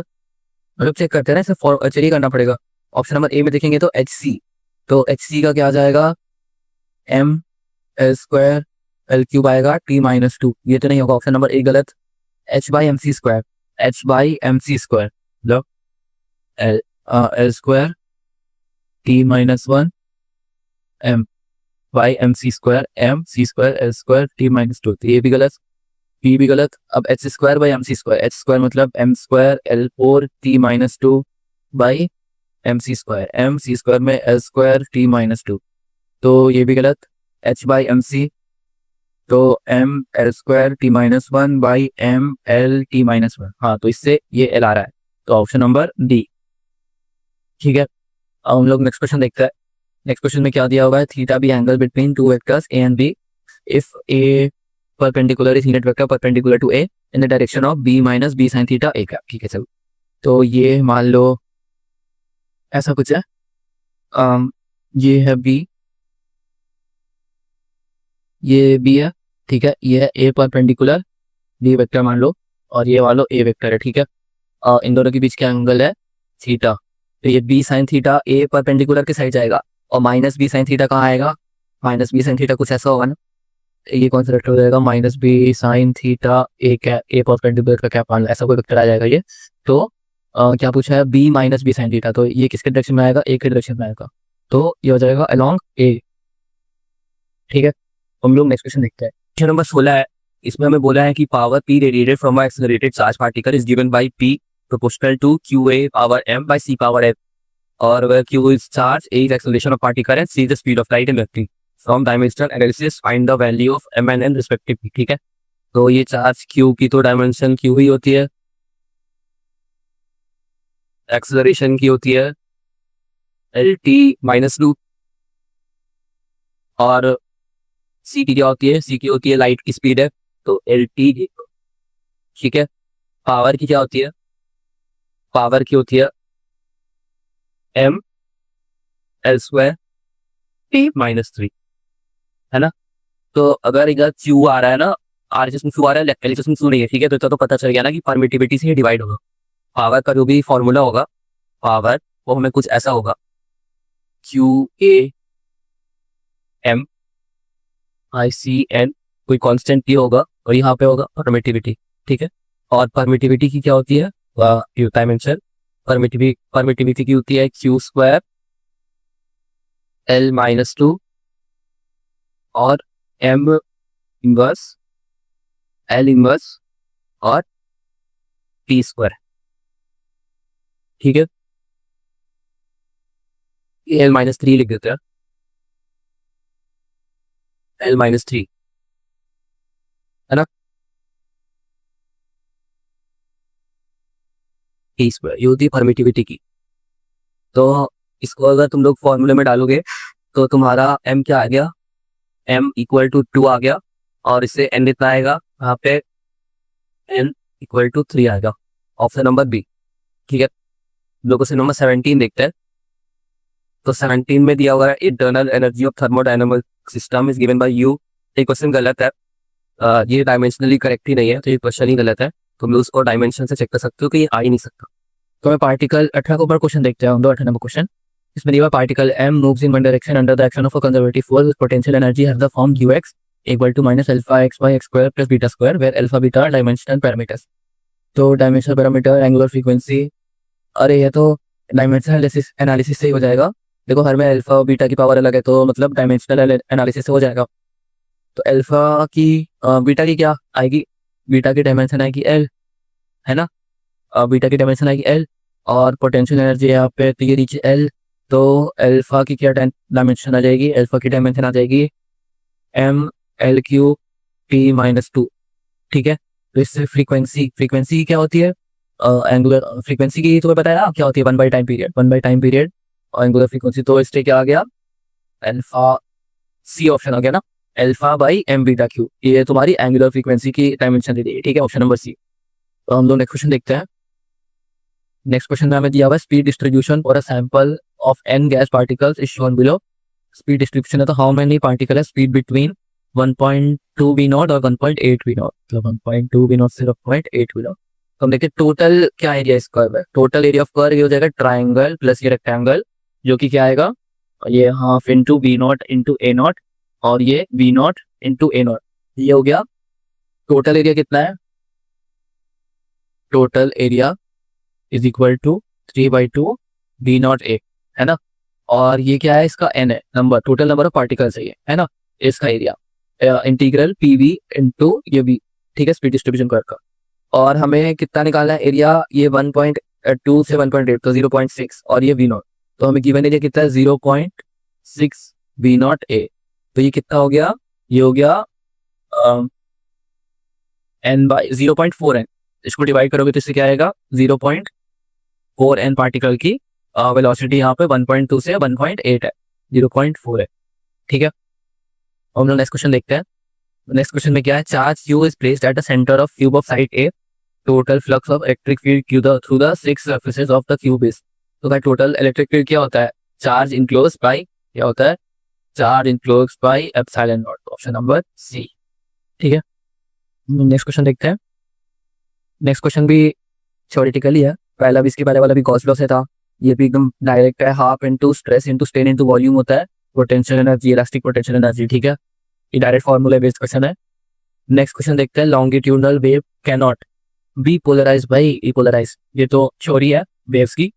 Speaker 1: मतलब चेक करते हैं ना, इसे चेक करना पड़ेगा। ऑप्शन नंबर ए में देखेंगे तो hc, तो hc का क्या आ जाएगा, ml² L³ आएगा T-2, ये तो नहीं होगा, ऑप्शन नंबर ए गलत। h/mc², h/mc², लो L² T-1 m/mc², mc² L² T-2, तो ये भी गलत, ये भी गलत। अब h²/mc², h² मतलब m² L4 T-2 by mc², mc² में L² T-2, तो ये भी गलत। h/mc तो ml² T-1 बाई ml/T-1, हाँ, तो इससे ये L आ रहा है, तो ऑप्शन नंबर डी। ठीक है, अब हम लोग नेक्स्ट क्वेश्चन देखते हैं। नेक्स्ट क्वेश्चन में क्या दिया हुआ है, theta be angle between two vectors A and B if A perpendicular is unit vector perpendicular to A in the direction of b minus b sin theta A का। ठीक है, चलो, तो ये मान लो ऐसा कुछ है, ये है b, ये b है। ठीक है, ये है a परपेंडिकुलर b वेक्टर मान लो, और ये मान लो a वेक्टर है। ठीक है, इन दोनों के बीच क्या एंगल है, थीटा। तो ये b sin theta a perpendicular के साइड जाएगा, और माइनस b sin थीटा कहाँ आएगा, माइनस b sin थीटा कुछ ऐसा होगा ना, ये कौन सा वेक्टर हो जाएगा, minus b sin theta a perpendicular का क्या मान लो, ऐसा कोई वेक्टर आ जाएगा ये। तो क्या पूछा है, b minus b sin theta, तो ये किसके डायरेक्शन में आएगा, a के डायरेक्शन में आएगा, तो ये हो जाएगा अलोंग a। ठीक है, हम लोग नेक्स्ट क्वेश्चन देखते हैं। क्वेश्चन नंबर 16 है, इसमें हमें बोला है कि power p radiated from a accelerated charge particle is given bye p proportional to qa power m by c power f, और where q is charge, a is acceleration of particle and c is the speed of light in vector. From dimensional analysis find the value of m and n respectively. ठीक है, तो ये charge q की तो dimension q ही होती है, acceleration की होती है LT-2, और सी की क्या होती है, सी की होती है लाइट की स्पीड है, तो LT। ठीक है, पावर की क्या होती है, पावर की होती है m L square T minus 3, है ना। तो अगर इधर क्यू आ रहा है ना, आर जिसमें क्यू आ रहा है, एल जिसमें क्यू नहीं है, ठीक है, तो इतना तो पता चल गया ना कि परमिटिविटी से ही डिवाइड होगा। पावर का जो भी फॉर्मूला होगा, पावर वो हमें कुछ ऐसा होगा, Q A M I C N, कोई कांस्टेंट टी होगा, और यहाँ पे होगा परमिटिविटी, ठीक है। और परमिटिविटी की क्या होती है, डायमेंशन, परमिटिविटी की होती है क्यू स्क्वायर एल माइनस 2 और एम इनवर्स एल इनवर्स और टी स्क्वायर, ठीक है। एल माइनस 3 लिख देते हैं, एल माइनस 3, है ना। टी स्क्वायर ये होती है परमिटिविटी की। तो इसको अगर तुम लोग फॉर्मूले में डालोगे तो तुम्हारा एम क्या आ गया, एम इक्वल टू 2 आ गया, और इससे एन कितना आएगा, यहाँ पे एन इक्वल टू 3 आएगा, ऑप्शन नंबर बी, ठीक है। लोगों से नंबर 17 देखते हैं। तो 17 में दिया हुआ है internal energy of thermodynamic system is given bye you. ये क्वेश्चन गलत है, ये डायमेंशनली करेक्ट ही नहीं है, तो ये क्वेश्चन ही गलत है। तुम लोग उसको डायमेंशन से चेक कर सकते हो कि ये आ ही नहीं सकता। तो मैं पार्टिकल 18 के ऊपर क्वेश्चन देखते हैं, हम 18 नंबर क्वेश्चन। इसमें दिया particle M moves in one direction under the action of a conservative force, potential energy has the form Q X equal to minus alpha X by X square plus beta square, where alpha beta dimensional parameters. तो dimensional parameter, angular frequency, अरे ये तो dimensional analysis से ही हो जाएगा। देखो हर में alpha और बीटा की पावर अलग है, तो मतलब डायमेंशनल एनालिसिस से हो जाएगा। तो अल्फा की बीटा की क्या आएगी, बीटा की डायमेंशन आएगी एल, है ना। बीटा की डायमेंशन आएगी एल, और पोटेंशियल एनर्जी यहाँ पे तो ये नीचे एल, तो अल्फा की क्या डायमेंशन आ जाएगी, अल्फा की डायमेंशन आ जाएगी M L Q T minus 2, ठीक है। तो इससे फ्रीक्वेंसी क्या होती है, एंगुलर फ्रीक्वेंसी की तुम्हें पता है ना क्या होती है, 1/टाइम पीरियड और एंगुलर फ्रीक्वेंसी। तो इससे क्या आ गया, अल्फा, सी ऑप्शन आ गया ना, alpha by M beta Q, ये तुम्हारी एंगुलर फ्रीक्वेंसी की डायमेंशन दे दी है, ठीक है, ऑप्शन नंबर सी। तो हम लोग नेक्स्ट क्वेश्चन देखते हैं। नेक्स्ट क्वेश्चन में हमें दिया हुआ है speed distribution for a sample of N gas particles is shown below. Speed distribution है तो हाउ मेनी पार्टिकल है स्पीड बिटवीन 1.2 वी नॉट और 1.8 वी नॉट, मतलब 1.2 वी नॉट से 1.8 वी नॉट। तो हम देखिए टोटल क्या एरिया इस कर्व है, टोटल एरिया ऑफ कर्व ये हो जाएगा ट्राइंगल प्लस ये रेक्टेंगल, जो कि क्या आएगा, ये half into V not into A not, और ये V not into A not, ये हो गया। टोटल एरिया कितना है, total area is equal to 3/2 B not A, है ना। और ये क्या है, इसका एन है number, total number of particles है ना। इसका area integral P V into ये बी, ठीक है, स्पीड डिस्ट्रीब्यूशन कर्व का। और हमें कितना निकालना है एरिया, ये 1.2 से 1.8 तो 0.6, और ये वी नॉट, तो हमें गिवन एरिया कितना है 0.6 वी नॉट ए। तो ये कितना हो गया, ये हो गया एन बाई 0.4 एन, इसको डिवाइड करोगे तो इससे क्या आएगा 0.4 एन पार्टिकल की वेलोसिटी यहाँ पे 1.2 से 1.8 है, 0.4 है, ठीक है। हम लोग नेक्स्ट क्वेश्चन देखते हैं। नेक्स्ट क्वेश्चन में क्या है, charge Q is placed at the centre of cube of side A, total flux of electric field through the 6 surfaces of the cube is. तो भाई टोटल इलेक्ट्रिक फील्ड क्या होता है, चार्ज इनक्लोज बाय, क्या होता है, charge enclose by epsilon not, option number C, ठीक है। नेक्स्ट क्वेश्चन देखते हैं। नेक्स्ट क्वेश्चन भी थ्योरेटिकली है, पहला भी इसके पहले वाला भी गॉस लॉ से था, ये भी एकदम डायरेक्ट है, half into stress into strain into volume होता है potential energy, elastic potential energy, ठीक है। ये डायरेक्ट फॉर्मूला बेस्ड क्वेश्चन है। नेक्स्ट क्वेश्चन देखते हैं, longitudinal wave can not be polarise by polarise, ये तो थ्योरी है वेव्स की।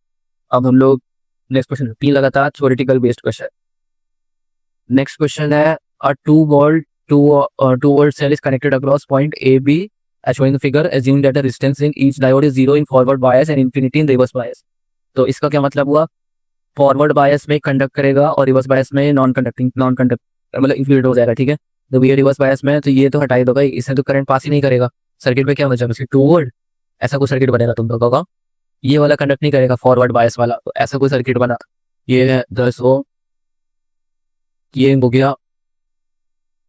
Speaker 1: अब हम लोग नेक्स्ट क्वेश्चन 3 लगातार theoretical based question. Next question है, अ 2 volt cell is connected across point AB as shown in the figure, assume that the resistance in each diode is 0 in forward bias and infinity in reverse bias। तो इसका क्या मतलब हुआ, forward bias में conduct करेगा और reverse bias में non conduct मतलब इंफिनिट हो जाएगा, ठीक है। तो ये रिवर्स बायस में तो ये तो हटाई दो भाई, इससे तो करंट पास ही नहीं करेगा, सर्किट में क्या बचा, 2 वोल्ट, ऐसा कोई सर्किट बनेगा तुम लोगों का, ये वाला कंडक्ट नहीं करेगा फॉरवर्ड बायस वाला, तो ऐसा कोई सर्किट बना, ये 10 हो, ये हो गया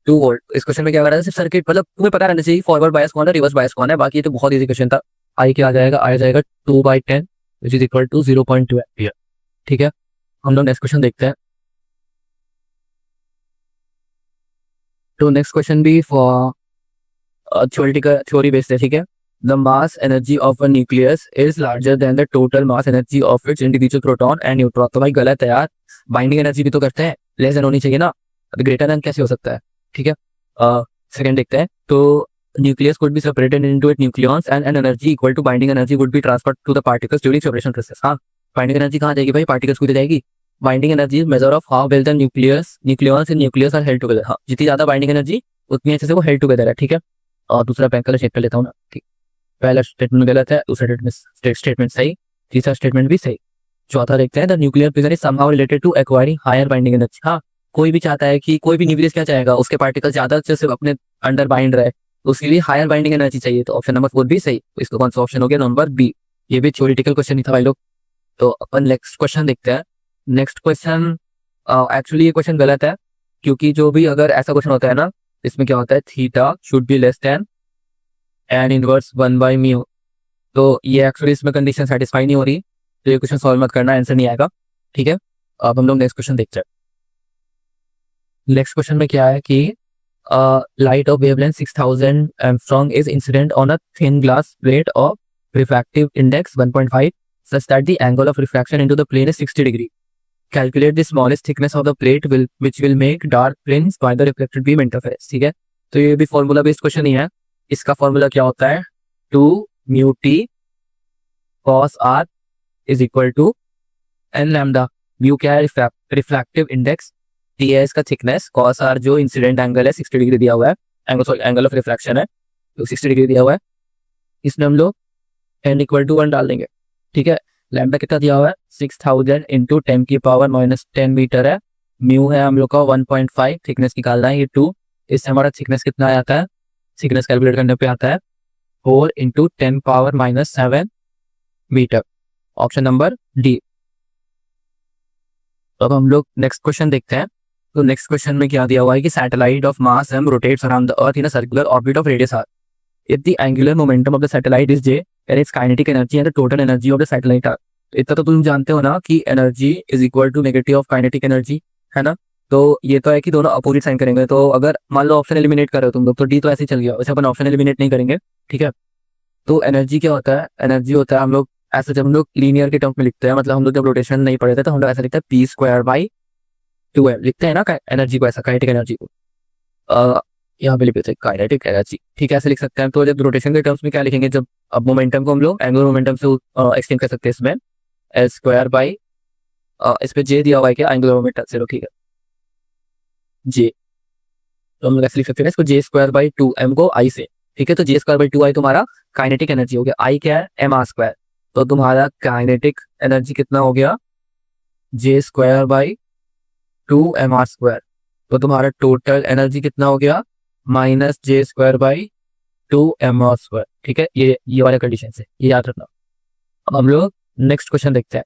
Speaker 1: 2 वोल्ट। इस क्वेश्चन में क्या कर रहा है, सिर्फ सर्किट, मतलब तुम्हें पता रहना चाहिए फॉरवर्ड बायस कौन है, रिवर्स बायस कौन है, बाकी ये तो बहुत इजी क्वेश्चन था। आई क्या आ जाएगा 2/10 which is equal to 0.2 ampere, ठीक है। हम लोग नेक्स्ट क्वेश्चन देखते हैं। तो नेक्स्ट क्वेश्चन भी फॉर थ्योरी बेस्ड है, ठीक है। The mass energy of a nucleus is larger than the total mass energy of its individual proton and neutron. तो भाई गलत है यार, बाइंडिंग एनर्जी भी तो करते हैं, लेस देन होनी चाहिए ना, ग्रेटर देन कैसे हो सकता है, ठीक है। सेकंड देखते हैं, तो nucleus could be separated into its nucleons and an energy equal to binding energy would be transferred to the particles during separation process। हाँ, बाइंडिंग एनर्जी कहाँ जाएगी भाई, पार्टिकल्स को दे जाएगी। Binding energy measure of how well the nucleus are held together. हाँ, जितनी ज्यादा बाइंडिंग एनर्जी उतनी अच्छे से वो हेल्ड टुगेदर है, ठीक है। और दूसरा बैंक कलर चेक कर लेता हूँ ना, ठीक। पहला स्टेटमेंट गलत है, दूसरा स्टेटमेंट सही, तीसरा स्टेटमेंट भी सही। चौथा देखते हैं, the nuclear fission is somehow related to acquiring higher binding energy. हाँ, कोई भी चाहता है कि कोई भी न्यूक्लियस क्या चाहेगा, उसके पार्टिकल ज्यादा अच्छे से अपने अंडर बाइंड रहे, उसके लिए हायर बाइंडिंग एनर्जी चाहिए। तो ऑप्शन नंबर 4 भी सही। तो इसका कौन सा ऑप्शन हो गया, नंबर बी। ये भी थ्योरेटिकल क्वेश्चन ही था भाई लोग। तो अपन नेक्स्ट क्वेश्चन देखते हैं। नेक्स्ट क्वेश्चन एक्चुअली ये क्वेश्चन गलत है, क्योंकि जो भी अगर ऐसा क्वेश्चन होता है ना, इसमें क्या होता है, theta should be less than N inverse 1/μ। तो ये एक्चुअली इसमें कंडीशन सेटिस्फाई नहीं हो रही, तो ये क्वेश्चन सॉल्व मत करना, आंसर नहीं आएगा, ठीक है। अब हम लोग नेक्स्ट क्वेश्चन देखते हैं। नेक्स्ट क्वेश्चन में क्या है कि light of wavelength 6000 angstrom is incident on a thin glass plate of refractive index 1.5 such that the angle of refraction into the plane is 60 degree. Calculate the smallest thickness of the plate which will make dark fringe by the reflected beam interference। ठीक है, तो ये भी formula based question ही है। इसका formula क्या होता है, 2μt cos r is equal to n lambda। Mu क्या है, रिफ्रैक्टिव इंडेक्स, टी है इसका थिकनेस, कॉस आर जो इंसिडेंट एंगल है 60 डिग्री दिया हुआ है, एंगल ऑफ रिफ्रैक्शन है तो 60 डिग्री दिया हुआ है। इसमें हम लोग n इक्वल टू 1 डाल देंगे, ठीक है। लैम्डा कितना दिया हुआ है, 6000 इंटू 10⁻⁻10 मीटर है। म्यू है हम लोग का 1.5, थिकनेस निकालना है ये 2, इससे हमारा थिकनेस कितना आता है, थिकनेस कैलकुलेट करने पे आता है 4 into 10⁻⁻7 metre. Option number D. अब हम लोग नेक्स्ट क्वेश्चन देखते हैं। तो नेक्स्ट क्वेश्चन में क्या दिया हुआ है कि satellite of mass m rotates around the earth in a circular orbit of radius r। If the angular momentum of the satellite is j and its kinetic energy and the total energy of the satellite r। इतना तो तुम जानते हो ना कि energy is equal to negative of kinetic energy, है ना। तो ये तो है कि दोनों अपोजिट साइन करेंगे। तो अगर मान लो ऑप्शन एलिमिनेट कर रहे हो तुम लोग, तो डी तो ऐसे ही चल गया, वैसे अपन ऑप्शन एलिमिनेट नहीं करेंगे, ठीक है। तो एनर्जी क्या होता है, एनर्जी होता है हम लोग ऐसे, जब हम लोग लीनियर के टर्म में लिखते हैं, मतलब हम लोग जब रोटेशन नहीं पढ़े थे तो हम लोग ऐसा लिखते हैं p²/2m लिखते हैं ना एनर्जी को, ऐसा काइनेटिक एनर्जी को यहाँ पे लिखते हैं काइनेटिक एनर्जी, ठीक है, ऐसे लिख सकते हैं। तो जब रोटेशन के टर्म्स में क्या लिखेंगे, जब अब मोमेंटम को हम लोग एंगुलर मोमेंटम से एक्सटेंड कर सकते हैं इसमें L² इस पे जे दिया हुआ है क्या, एंगुलर मोमेंटम, चलो ठीक है जे, तो हम लोग ऐसे लिख सकते हैं इसको J²/2m को I से, ठीक है। तो J²/2I तुम्हारा काइनेटिक एनर्जी हो गया, I क्या है mr², तो तुम्हारा काइनेटिक एनर्जी कितना हो गया J²/2mr²। तो तुम्हारा टोटल एनर्जी कितना हो गया -J²/2mr², ठीक है। ये वाले कंडीशन से ये याद रखना। अब हम लोग नेक्स्ट क्वेश्चन देखते हैं।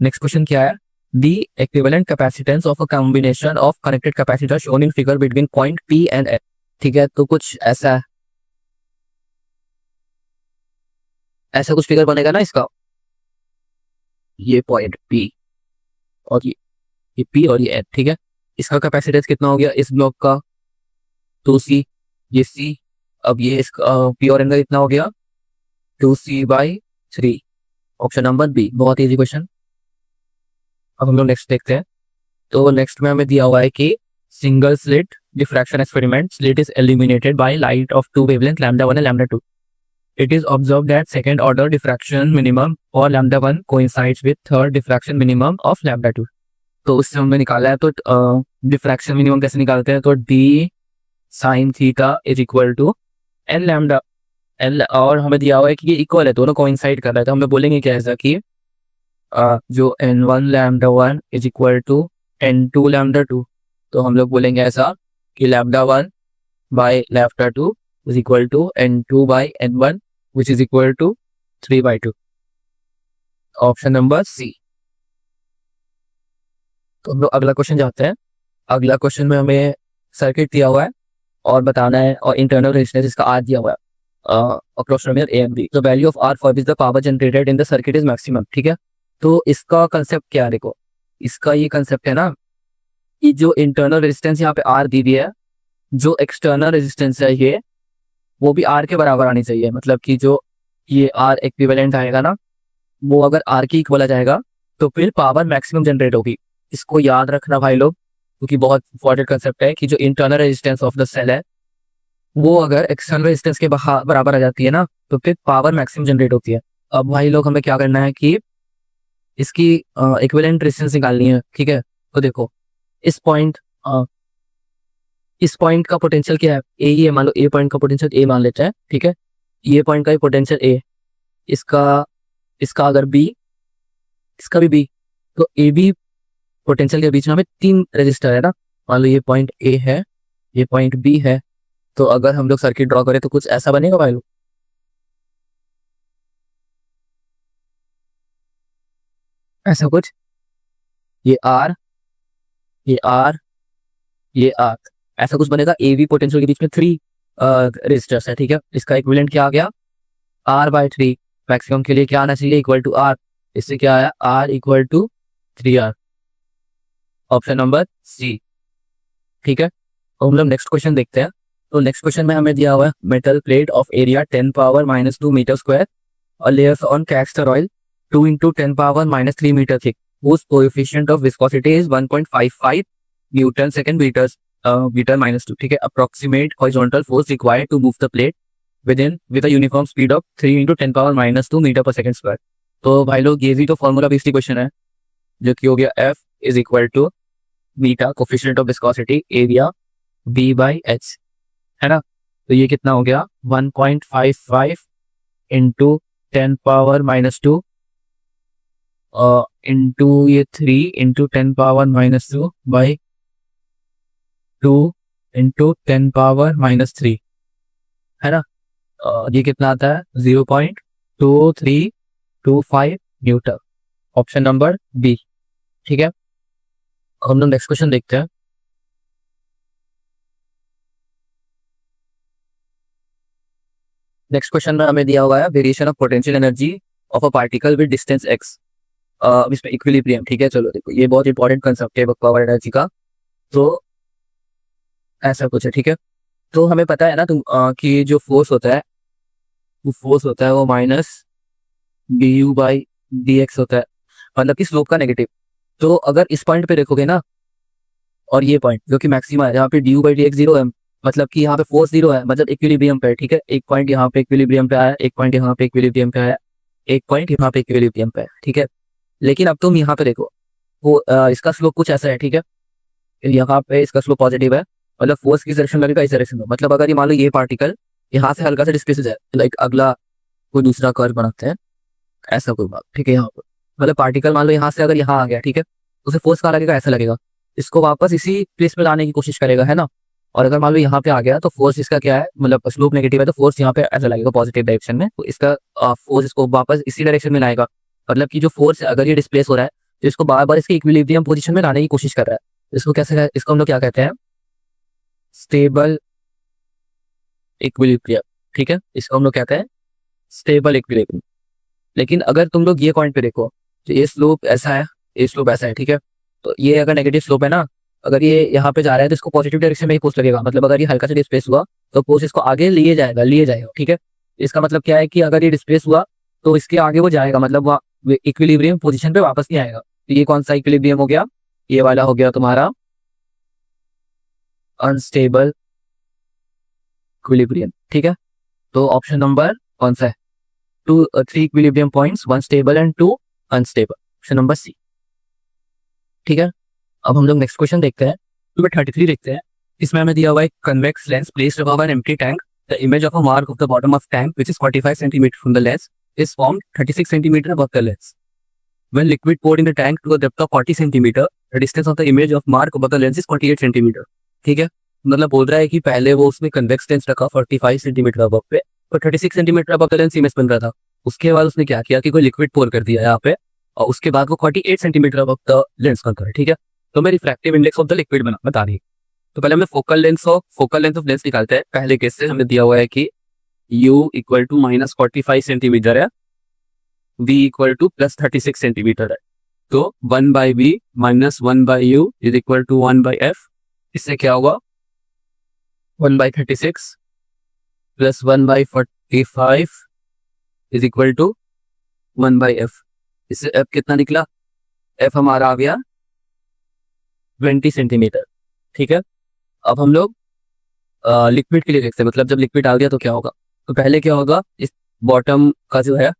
Speaker 1: नेक्स्ट क्वेश्चन क्या है, the equivalent capacitance of a combination of connected capacitor shown in figure between point P and N। ठीक है, तो कुछ ऐसा कुछ फिगर बनेगा ना इसका, ये पॉइंट P और ये P और ये N, ठीक है। इसका कैपेसिटेंस कितना हो गया इस ब्लॉक का 2C, ये C, अब ये इसका P और N का कितना हो गया 2C/3। ऑप्शन नंबर बी, बहुत इजी क्वेश्चन। अब हम लोग नेक्स्ट देखते हैं। तो नेक्स्ट में हमें दिया हुआ है कि single slit diffraction experiment, slit is eliminated by light of two wavelength λ1 and λ2। It is observed that second order diffraction minimum for λ1 coincides with third diffraction minimum of λ2। तो उससे हमने निकाला है, तो डिफ्रैक्शन मिनिमम कैसे निकालते हैं, तो d sin theta is equal to n lambda l, और हमें दिया हुआ है कि ये इक्वल है, दोनों कोइंसाइड कर रहा है। तो हम लोग बोलेंगे क्या ऐसा कि जो n1 λ1 is equal to n2 λ2, तो हम लोग बोलेंगे ऐसा कि λ1 bye λ2 is equal to n2/n1 which is equal to 3/2। Option number C. तो हम लोग अगला क्वेश्चन जाते हैं। अगला क्वेश्चन में हमें सर्किट दिया हुआ है और बताना है, और इंटरनल रेजिस्टेंस इसका आर दिया हुआ है across terminal A and B. The value of R for which the power generated in the circuit is maximum. ठीक है, तो इसका कंसेप्ट क्या है, देखो इसका ये कंसेप्ट है ना, कि जो इंटरनल रेजिस्टेंस यहाँ पे आर दी हुई है जो एक्सटर्नल रेजिस्टेंस है ये, वो भी आर के बराबर आनी चाहिए। मतलब कि जो ये आर इक्विवेलेंट आएगा ना, वो अगर आर की इक्वल आ जाएगा तो फिर पावर मैक्सिमम जनरेट होगी। इसको याद रखना भाई लोग, क्योंकि बहुत इंपॉर्टेंट कंसेप्ट है कि जो internal resistance of the cell है वो अगर एक्सटर्नल रेजिस्टेंस के बराबर आ जाती है ना, तो फिर पावर मैक्सिमम जनरेट होती है। अब भाई लोग हमें क्या करना है कि इसकी इक्विवेलेंट रेजिस्टेंस निकालनी है, ठीक है। तो देखो इस पॉइंट इस पॉइंट का पोटेंशियल क्या है, ए ही है, मान लो ए पॉइंट का पोटेंशियल ए मान लेते हैं, ठीक है। ये पॉइंट का भी पोटेंशियल ए, इसका इसका अगर बी, इसका भी बी, तो ए बी पोटेंशियल के बीच में हमें 3 रेजिस्टर है ना। मान लो ये पॉइंट ए है, ये पॉइंट बी है, तो अगर हम लोग सर्किट ड्रॉ करें तो कुछ ऐसा बनेगा भाई लोग, ऐसा कुछ, ये आर, ये आर, ये आर, ऐसा कुछ बनेगा। ए बी पोटेंशियल के बीच में 3 रेजिस्टर्स है, ठीक है। इसका इक्विवेलेंट क्या आ गया, R/3। मैक्सिमम के लिए क्या आना चाहिए, इक्वल टू आर। इससे क्या आया, R equal to 3R। Option number C, ठीक है। तो हम लोग नेक्स्ट क्वेश्चन देखते हैं। तो नेक्स्ट क्वेश्चन में हमें दिया हुआ है metal plate of area 10⁻⁻2 metre square और layers on castor oil 2 into 10⁻⁻3 meter thick, whose coefficient of viscosity is 1.55 Newton second meters meter minus 2, ठीक है। Approximate horizontal force required to move the plate with a uniform speed of 3 into 10⁻⁻2 meter per second square। तो भाई लोग ये भी तो formula based question है, जो कि हो गया F is equal to beta coefficient of viscosity area B/H, है ना। तो ये कितना हो गया, 1.55 इंटू 10⁻⁻2 इंटू ये 3 इंटू 10⁻⁻2 बाई 2 इंटू 10⁻⁻3, है ना। ये कितना आता है, 0.2325 न्यूटन। ऑप्शन नंबर बी, ठीक है। हम लोग नेक्स्ट क्वेश्चन देखते हैं। नेक्स्ट क्वेश्चन में हमें दिया हुआ है variation of potential energy of a particle with distance x, इसमें इक्विलिब्रियम, ठीक है। चलो देखो ये बहुत इंपॉर्टेंट कंसेप्ट है पावर एनर्जी का। तो ऐसा कुछ है, ठीक है। तो हमें पता है ना तुम कि जो फोर्स होता है, वो माइनस du/dx होता है, मतलब कि स्लोप का नेगेटिव। तो अगर इस पॉइंट पे देखोगे ना, और ये पॉइंट जो कि मैक्सिमा है, जहाँ पे du/dx 0 है, मतलब कि यहाँ पे फोर्स 0 है, मतलब इक्विलिब्रियम पे है, ठीक है। एक पॉइंट यहाँ पे इक्विलिब्रियम पे आया, एक पॉइंट यहाँ पे इक्विलिब्रियम पे आया, एक पॉइंट यहाँ पे इक्विलिब्रियम पे है, ठीक है। लेकिन अब तुम यहाँ पे देखो, वो इसका स्लोप कुछ ऐसा है, ठीक है। यहाँ पे इसका स्लोप पॉजिटिव है, मतलब फोर्स की डायरेक्शन लगेगा इस डायरेक्शन में। मतलब अगर ये मान लो ये पार्टिकल यहाँ से हल्का सा डिस्प्लेस हो जाए, लाइक अगला कोई दूसरा कर्व बनाते हैं, ऐसा कोई बात, ठीक है। यहाँ पर मतलब पार्टिकल मान लो यहाँ से अगर यहाँ आ गया, ठीक है, उसे फोर्स कहाँ लगेगा, ऐसा लगेगा। इसको वापस इसी प्लेस में लाने की कोशिश करेगा, है ना। और अगर मान लो यहाँ पे आ गया तो फोर्स इसका क्या है, मतलब स्लोप नेगेटिव है, तो फोर्स यहाँ पे ऐसा लगेगा पॉजिटिव डायरेक्शन में, तो इसका फोर्स इसको वापस इसी डायरेक्शन में लाएगा। मतलब कि जो फोर्स है अगर ये डिस्प्लेस हो रहा है तो इसको बार बार इसके इक्विलिब्रियम पोजीशन में लाने की कोशिश कर रहा है। इसको कैसे, इसको हम लोग क्या कहते हैं, स्टेबल इक्विलिब्रियम, ठीक है। इसको हम लोग कहते हैं स्टेबल इक्विलिब्रियम। लेकिन अगर तुम लोग ये पॉइंट पे देखो, तो ये स्लोप ऐसा है, ये स्लोप ऐसा है, ठीक है। तो ये अगर नेगेटिव स्लोप है ना, अगर ये यहाँ पे जा रहा है तो इसको पॉजिटिव डायरेक्शन में ही फोर्स लगेगा। मतलब अगर ये हल्का सा डिस्प्लेस हुआ तो फोर्स इसको आगे लिए जाएगा, ठीक है। इसका मतलब क्या है कि अगर ये डिस्प्लेस हुआ तो इसके आगे वो जाएगा, मतलब वो इक्विलिब्रियम पोजीशन पे वापस नहीं आएगा। तो ये कौन सा इक्विलिब्रियम हो गया, ये वाला हो गया तुम्हारा अनस्टेबल इक्विलिब्रियम, ठीक है। तो ऑप्शन नंबर कौन सा है, 3 equilibrium points, 1 stable and 2 unstable, option number C, ठीक है। अब हम लोग नेक्स्ट क्वेश्चन देखते हैं। नंबर 33 देखते हैं। इसमें हमें दिया हुआ है convex lens placed above an empty tank, the image of a mark of the bottom of tank which is 45 centimetre from the lens is formed 36 centimetre above the lens. When liquid poured in the tank to a depth of 40 centimeter, the distance of the image of mark above the lens is 48 centimetre, ठीक है। मतलब बोल रहा है कि पहले वो उसने कन्वेक्स लेंस रखा 45 सेंटीमीटर अबव पे, और 36 centimetre above the lens image बन रहा था। उसके बाद उसने क्या किया कि कोई लिक्विड पोर कर दिया यहाँ पे, और उसके बाद वो 48 सेंटीमीटर अबव द लेंस बन है, ठीक है। तो मैं refractive index of the liquid बता दी। तो पहले हमें फोकल लेंथ ऑफ लेंस निकालते हैं। पहले केस से हमें दिया हुआ है कि u इक्वल टू -45 सेंटीमीटर है, v इक्वल टू +36 सेंटीमीटर है। तो 1/v - 1/u is equal to 1/f। इससे क्या होगा, 1/36 plus 1/45 is equal to 1/f। इससे f कितना निकला? f हमारा आ गया 20 सेंटीमीटर। ठीक है, अब हम लोग लिक्विड के लिए देखते हैं, मतलब जब लिक्विड आ गया तो क्या होगा। तो पहले क्या होगा, इस बॉटम का जो है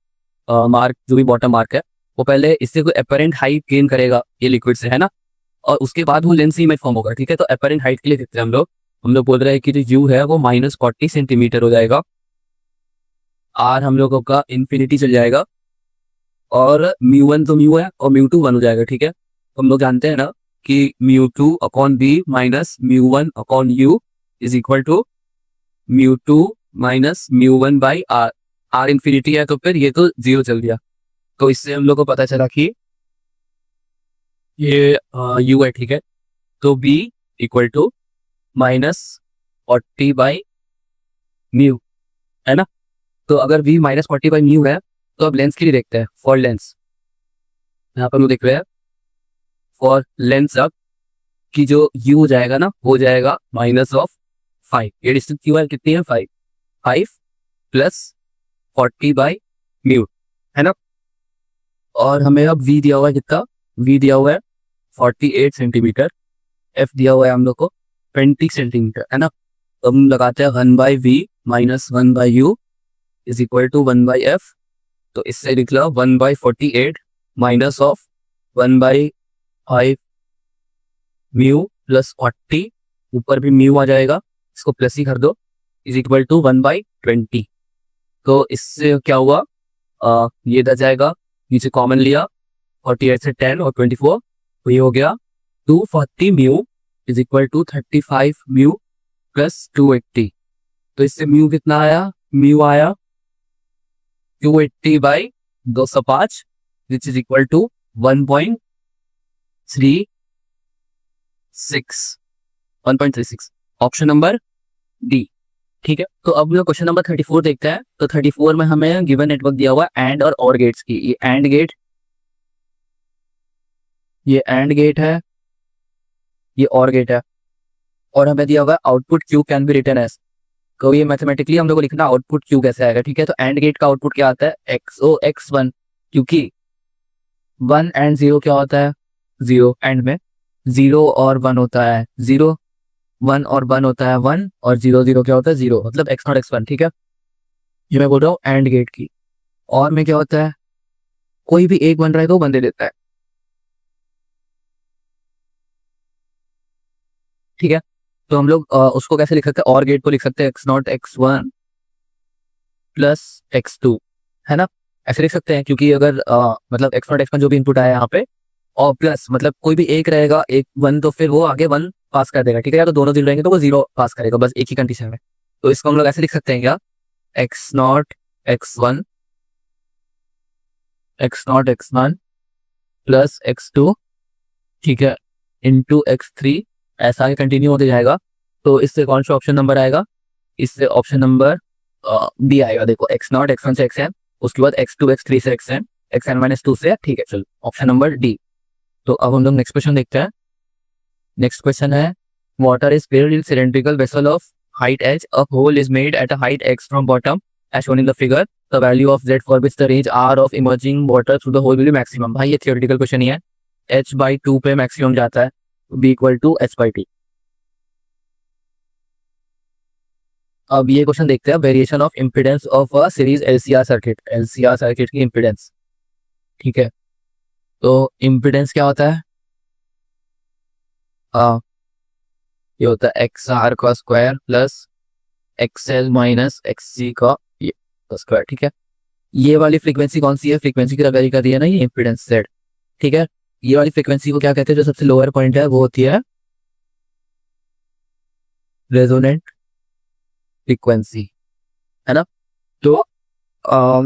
Speaker 1: मार्क, जो भी बॉटम मार्क है, वो पहले इससे कोई अपेरेंट हाइट गेन करेगा ये लिक्विड से, है ना, और उसके बाद वो लेंस इमेज फॉर्म होगा। ठीक है, तो अपेरेंट हाइट के लिए देखते हैं हम लोग बोल रहे हैं कि जो यू है वो -40 सेंटीमीटर हो जाएगा, आर हम लोगों का इन्फिनिटी चल जाएगा, और μ1 तो म्यू है और μ2 1 हो जाएगा। ठीक है, तो हम लोग जानते हैं ना कि μ2 upon V minus μ1 upon U is equal to μ2 minus μ1 by R. R infinity है तो फिर ये तो 0 चल गया, तो इससे हम लोग को पता चला कि ये यू है। ठीक है, तो B equal to -40 by mu, है ना। तो अगर v -40 बाई म्यू है तो अब लेंस के लिए देखते हैं, फॉर लेंस। यहाँ पर हम देख रहे हैं फॉर लेंस अब कि जो u हो जाएगा ना, हो जाएगा -5। ये डिस्टेंस क्यू है कितनी है? 5 प्लस 40 बाई म्यू, है ना। और हमें अब v दिया हुआ है कितना? v दिया हुआ है 48 सेंटीमीटर, f दिया हुआ है हम लोग को 20 सेंटीमीटर, है ना। तो हम लगाते हैं 1/v minus 1/u is equal to 1/f। तो इससे निकला 1/48 माइनस ऑफ 1/5 म्यू प्लस 40, ऊपर भी म्यू आ जाएगा, इसको प्लस ही कर दो, इज इक्वल टू 1/20। तो इससे क्या हुआ, ये इधर जाएगा, नीचे कॉमन लिया, 48 से 10 और 24, तो ये हो गया 240 mu is equal to 35 mu plus 280। तो इससे म्यू कितना आया? म्यू आया 280 by 205 which is equal to 1.36। Option number D. ठीक है, तो अब जो क्वेश्चन नंबर 34 देखते हैं, तो 34 में हमें गिवन नेटवर्क दिया हुआ है एंड और गेट्स की। ये एंड गेट, ये एंड गेट है, ये और गेट है, और हमें दिया हुआ है output Q can be written as. तो ये मैथमेटिकली हम लोग को लिखना आउटपुट क्यू कैसे आएगा। ठीक है, तो एंड गेट का आउटपुट क्या आता है? XOX1, क्योंकि 1 एंड 0 क्या होता है? 0 एंड में 0 और 1 होता है 0, 1 और 1 होता है 1, और 0 0 क्या होता है? 0, मतलब X0 X1। ठीक है, ये मैं बोल रहा हूँ एंड गेट की। और में क्या होता है? कोई भी एक बन रहा है तो बन दे देता है। ठीक है, तो हम लोग उसको कैसे लिख सकते हैं? और गेट को लिख सकते हैं X0 X1 प्लस X2, है ना, ऐसे लिख सकते हैं। क्योंकि अगर मतलब X0 X1 जो भी इनपुट आया यहाँ पे, और प्लस मतलब कोई भी एक रहेगा, एक 1, तो फिर वो आगे 1 पास कर देगा। ठीक है, या तो दोनों 0 रहेंगे तो वो 0 पास करेगा, बस एक ही कंडीशन में। तो इसको हम लोग ऐसे लिख सकते हैं क्या? X0 X1 प्लस X2, ठीक है, इंटू X3, ऐसा आगे कंटिन्यू होते जाएगा। तो इससे कौन सा ऑप्शन नंबर आएगा? इससे ऑप्शन नंबर डी आएगा। देखो X0 X1 से Xn, उसके बाद X2 X3 से Xn, Xn-2 से, ठीक है, चलो ऑप्शन नंबर डी। तो अब हम लोग नेक्स्ट क्वेश्चन देखते हैं। नेक्स्ट क्वेश्चन है, water is filled in cylindrical vessel of height h, a hole is made at a height x from bottom as shown in the figure, the value of z for which the range r of emerging water through the hole will be maximum। भाई ये theoretical question ही है, h/2 पे maximum जाता है, b equal to h/t। अब ये question देखते हैं, variation of impedance of a series LCR circuit, LCR circuit की इम्पीडेंस। ठीक है, तो इम्पीडेंस क्या होता है? ये होता है XR का square plus XL minus XC का ये स्क्वायर। ठीक है, ये वाली फ्रीक्वेंसी कौन सी है? फ्रीक्वेंसी की वैल्यू का दिया ना, ये इम्पीडेंस Z। ठीक है, ये वाली फ्रीक्वेंसी को क्या कहते हैं? जो सबसे लोअर पॉइंट है वो होती है रेजोनेंट फ्रीक्वेंसी, है ना। तो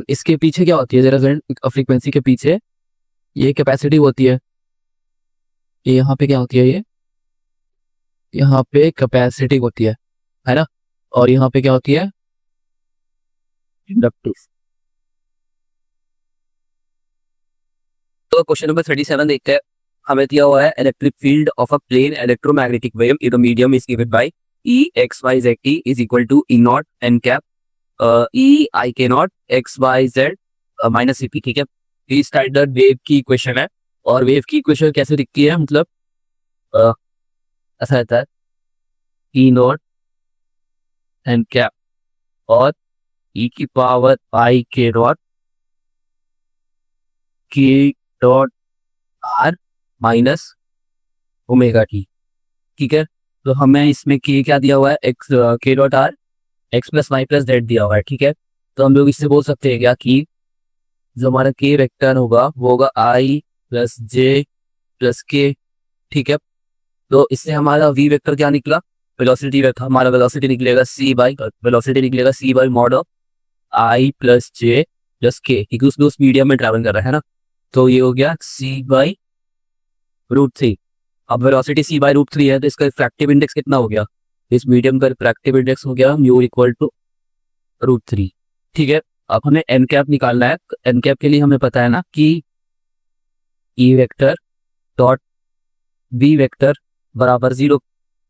Speaker 1: इसके पीछे क्या होती है? रेजोनेंट फ्रीक्वेंसी के पीछे ये कैपेसिटी होती है, ये यहाँ पे क्या होती है? ये यहाँ पे कैपेसिटी होती है ना, और यहाँ पे क्या होती है? इंडक्टिव। तो क्वेश्चन नंबर 37 देखते हैं। हमें दिया हुआ है electric field of a plane electromagnetic wave in the medium is given by E X Y Z T is equal to E naught N cap E I K naught X Y Z minus C P, ठीक है। ये standard wave की equation है। और wave की equation कैसे दिखती है, मतलब अ, ऐसा रहता है ई नॉट एन कैप और ई की पावर आई के डॉट के dot are minus omega T, ठीक है। तो हमें इसमें के क्या दिया हुआ है, एक्स के dot R X plus Y plus Z दिया हुआ है, ठीक है। तो हम लोग इससे बोल सकते हैं क्या कि जो हमारा के वेक्टर होगा वो होगा आई प्लस जे प्लस के, ठीक है। तो इससे हमारा वी वेक्टर क्या निकला, वेलोसिटी वेक्टर, हमारा वेलोसिटी निकलेगा C by mod of I plus J plus K, क्योंकि उसमें उस मीडियम में ट्रैवल कर रहा है ना। तो ये हो गया सी बाई रूट थ्री। अब velocity C by root three है तो इसका रिफ्रैक्टिव इंडेक्स कितना हो गया, इस मीडियम का रिफ्रैक्टिव इंडेक्स हो गया mu equal to root three, ठीक है। अब हमें एन कैप निकालना है। एन कैप के लिए हमें पता है ना कि E vector dot B vector बराबर 0,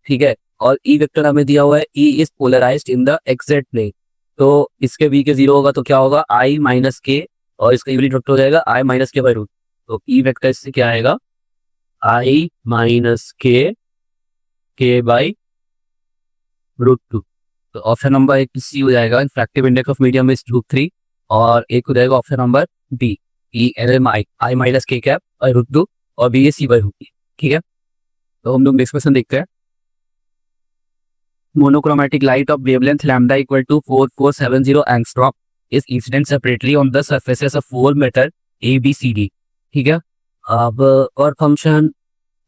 Speaker 1: ठीक है। और ई वेक्टर हमें दिया हुआ है E is polarised in the XZ plane. तो इसके वी के 0 होगा तो क्या होगा आई माइनस के, और इसका यूनिट वेक्टर हो जाएगा I minus K by root. तो ई वेक्टर इससे क्या आएगा I minus K by root two. तो ऑप्शन नंबर एक सी हो जाएगा, refractive index of medium is root three. और एक हो जाएगा option number B E L M I minus K cap by root two, और B A C by root, ठीक है। तो हम लोग नेक्स्ट क्वेश्चन देखते हैं। Monochromatic light of wavelength lambda equal to 4470 angstrom is incident separately on the surfaces of four metal A B C D, ठीक है। अब और फंक्शन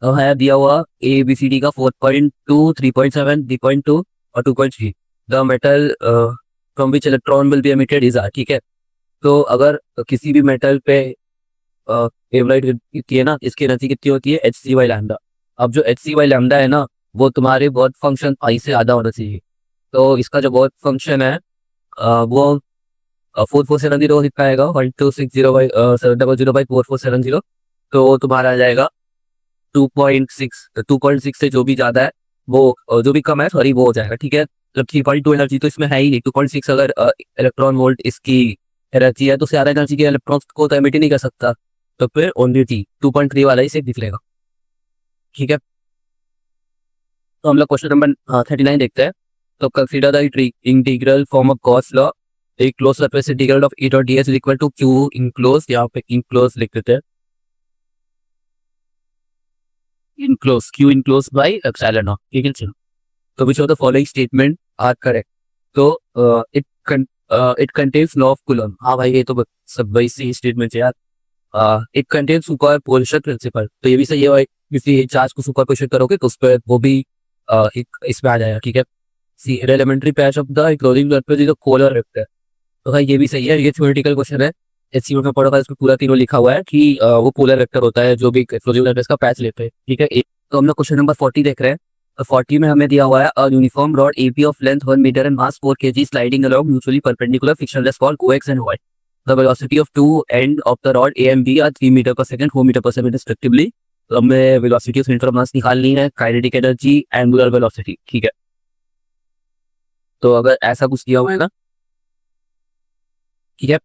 Speaker 1: है दिया हुआ ए बी सी डी का 4.2 3.7 3.2 और 2.3। The metal from which electron will be emitted is are, ठीक है। तो अगर किसी भी मेटल पे वेवलाइट गिरती है ना, इसकी एनर्जी कितनी होती है एच सी वाई लैम्डा। अब जो एच सी वाई लैम्डा है ना वो तुम्हारे वर्क फंक्शन आई से आधा होना चाहिए। तो इसका जो वर्क फंक्शन है वो 4470 कितना आएगा 1260/700/4470। तो तुम्हारा आ जाएगा 2.6। 2.6 से जो भी ज्यादा है वो जो भी कम है सॉरी वो हो जाएगा, ठीक है। मतलब 3.2 एनर्जी तो इसमें है ही नहीं। 2.6 अगर इलेक्ट्रॉन वोल्ट इसकी एनर्जी है तो ज्यादा एनर्जी के इलेक्ट्रॉन्स को तो एमिट ही नहीं कर सकता। तो फिर ओनली टी 2.3 वाला ही से निकलेगा, ठीक है। तो हम लोग क्वेश्चन नंबर 39 देखते हैं। तो consider the integral form of Gauss law, एक close surface integral of E dot D S is equal to Q enclose, यहाँ पे इनक्लोज लिख देते हैं, enclose Q enclose by epsilon naught, ठीक है। चलो तो which of the following statement are correct. तो it contains law of Coulomb. हाँ भाई ये तो सब भाई सही स्टेटमेंट है यार। इट कंटेन्स सुपरपोजिशन प्रिंसिपल, तो ये भी सही है भाई। किसी चार्ज को सुपरपोजिशन करोगे तो उस पर वो भी एक इसमें आ जाएगा, ठीक है। C elementary patch of the enclosing surface is a polar vector, तो भाई ये भी सही है। ये थ्योरेटिकल क्वेश्चन है, एचसीयू में पढ़ा, इसमें पूरा तीनों लिखा हुआ है कि वो पोलर वेक्टर होता है जो भी इक्लोजिंग सरफेस का पैच लेते हैं, ठीक है। तो हम लोग क्वेश्चन नंबर 40 देख रहे हैं। 40 में हमें दिया हुआ है uniform rod AP of length 1 metre and mass 4 kg sliding along mutually perpendicular frictionless wall कोएक्स and Y. The velocity of two end of the rod A and B are 3 metre पर सेकंड 4 मीटर पर second respectively. तो हमें velocity of centre of mass निकालनी है, kinetic energy, angular velocity, ठीक है। तो अगर ऐसा कुछ दिया हुआ है ना, ठीक है।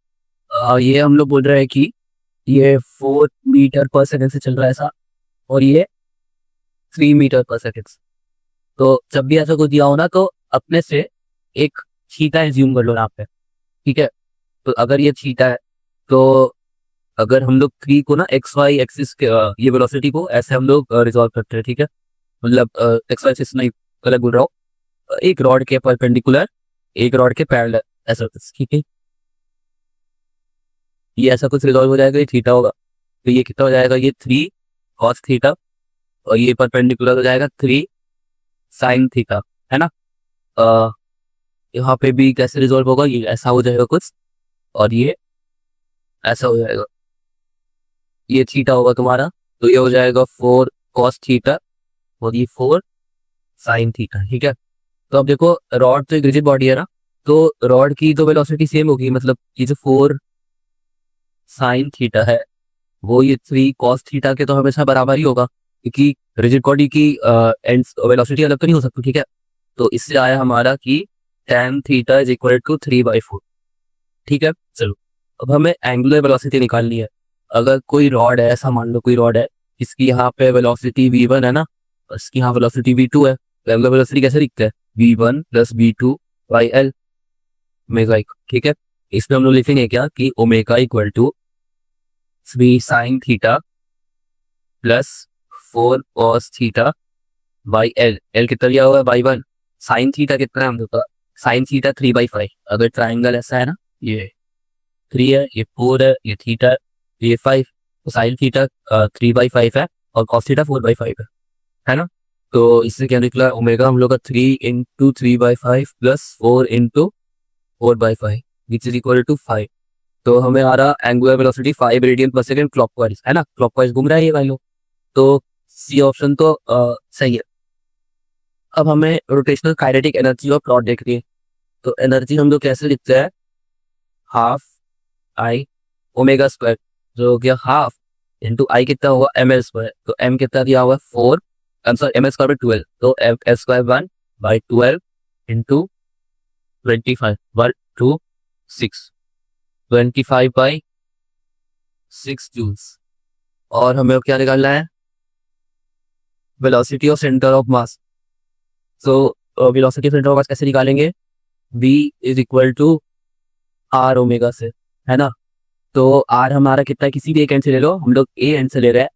Speaker 1: ये हम लोग बोल रहे हैं कि ये 4 मीटर पर सेकंड से चल रहा है ऐसा, और ये 3 मीटर पर सेकंड। तो जब भी ऐसा कुछ दिया हो ना तो अपने से एक थीटा एज्यूम कर लो यहाँ पे, ठीक है। तो अगर ये थीटा है तो अगर हम लोग 3 को ना एक्स वाई एक्सिस के ये वेलोसिटी को ऐसे हम लोग रिजॉल्व करते हैं, ठीक है। मतलब एक्स वाई एक्सिस नहीं गलत बोल रहा हूँ, एक रॉड के परपेंडिकुलर एक रॉड के पैरेलल ऐसा कुछ, ठीक है। ये ऐसा कुछ रिजॉल्व हो जाएगा, ये थीटा होगा तो ये कितना हो जाएगा ये 3 कॉस थीटा, और ये परपेंडिकुलर हो जाएगा 3 साइन थीटा, है ना। यहाँ पे भी कैसे रिजॉल्व होगा, ये ऐसा हो जाएगा कुछ और ये ऐसा हो जाएगा, ये थीटा होगा तुम्हारा तो ये हो जाएगा 4 कॉस थीटा और ये 4 साइन थीटा, ठीक है। तो अब देखो रॉड तो एक रिजिड बॉडी है ना, तो रॉड की तो वेलोसिटी सेम होगी, मतलब ये जो 4 साइन थीटा है वो ये 3 कॉस थीटा के तो हमेशा बराबर ही होगा, क्योंकि रिजिड बॉडी की एंड वेलोसिटी अलग तो नहीं हो सकती, ठीक है। तो इससे आया हमारा कि tan theta is equal to 3/4। ठीक है, चलो अब हमें एंगुलर वेलोसिटी निकालनी है। अगर कोई रॉड है, ऐसा मान लो कोई रॉड है, इसकी यहाँ पे वेलोसिटी v1 है ना, इसकी यहाँ वेलोसिटी v2 है, तो एंगुलर वेलोसिटी कैसे लिखते हैं, v1 plus v2 by L omega. ठीक है, इसमें हम लोग लिखेंगे क्या कि omega equal to 3 sine theta plus 4 cos theta by L. L कितना दिया हुआ है, बाई 1। साइन थीटा कितना है हम लोग का, साइन थीटा 3/5। अगर ट्राइंगल ऐसा है ना, ये 3 है, ये 4 है, ये थीटा है, ये 5, तो साइन थीटा 3/5 है और कॉस थीटा 4/5 है ना। तो इससे क्या निकला, ओमेगा हम लोग का 3 into 3/5 plus 4 into 4/5 which is equal to 5। तो हमें आ रहा एंगुलर वेलोसिटी 5 रेडियन पर सेकेंड क्लॉकवाइज, है ना, क्लॉकवाइज घूम रहा है ये वैल्यू। तो सी ऑप्शन तो सही है। अब हमें रोटेशनल काइनेटिक एनर्जी और प्लॉट देखनी है। तो एनर्जी हम लोग कैसे लिखते हैं, हाफ आई ओमेगा स्क्वायर, जो हो गया हाफ इंटू आई कितना हुआ ml स्क्वायर, तो m कितना दिया हुआ 4, सॉरी ml स्क्वायर 12, तो एल स्क्वायर 1/12 इंटू 25 1 2 6 25/6 जूल्स। और हमें क्या निकालना है, velocity of centre of mass. So velocity of centre of mass कैसे निकालेंगे, v is equal to R omega से, है ना। तो आर हमारा कितना है, किसी भी एक एंड से ले लो, हम लोग ए एंड से ले रहे हैं,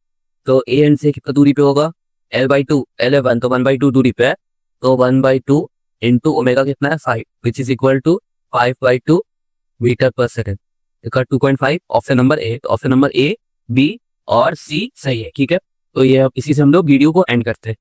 Speaker 1: तो ए एंड से कितना दूरी पे होगा, l/2, l है 1 तो 1/2 दूरी पे है, तो 1/2 इंटू ओमेगा कितना है 5 which is equal to 5/2 metre पर सेकेंड। इसका 2.5 ऑप्शन नंबर ए, तो ऑप्शन नंबर ए, बी और सी सही है। ठीक है, तो ये इसी से हम लोग वीडियो को एंड करते हैं।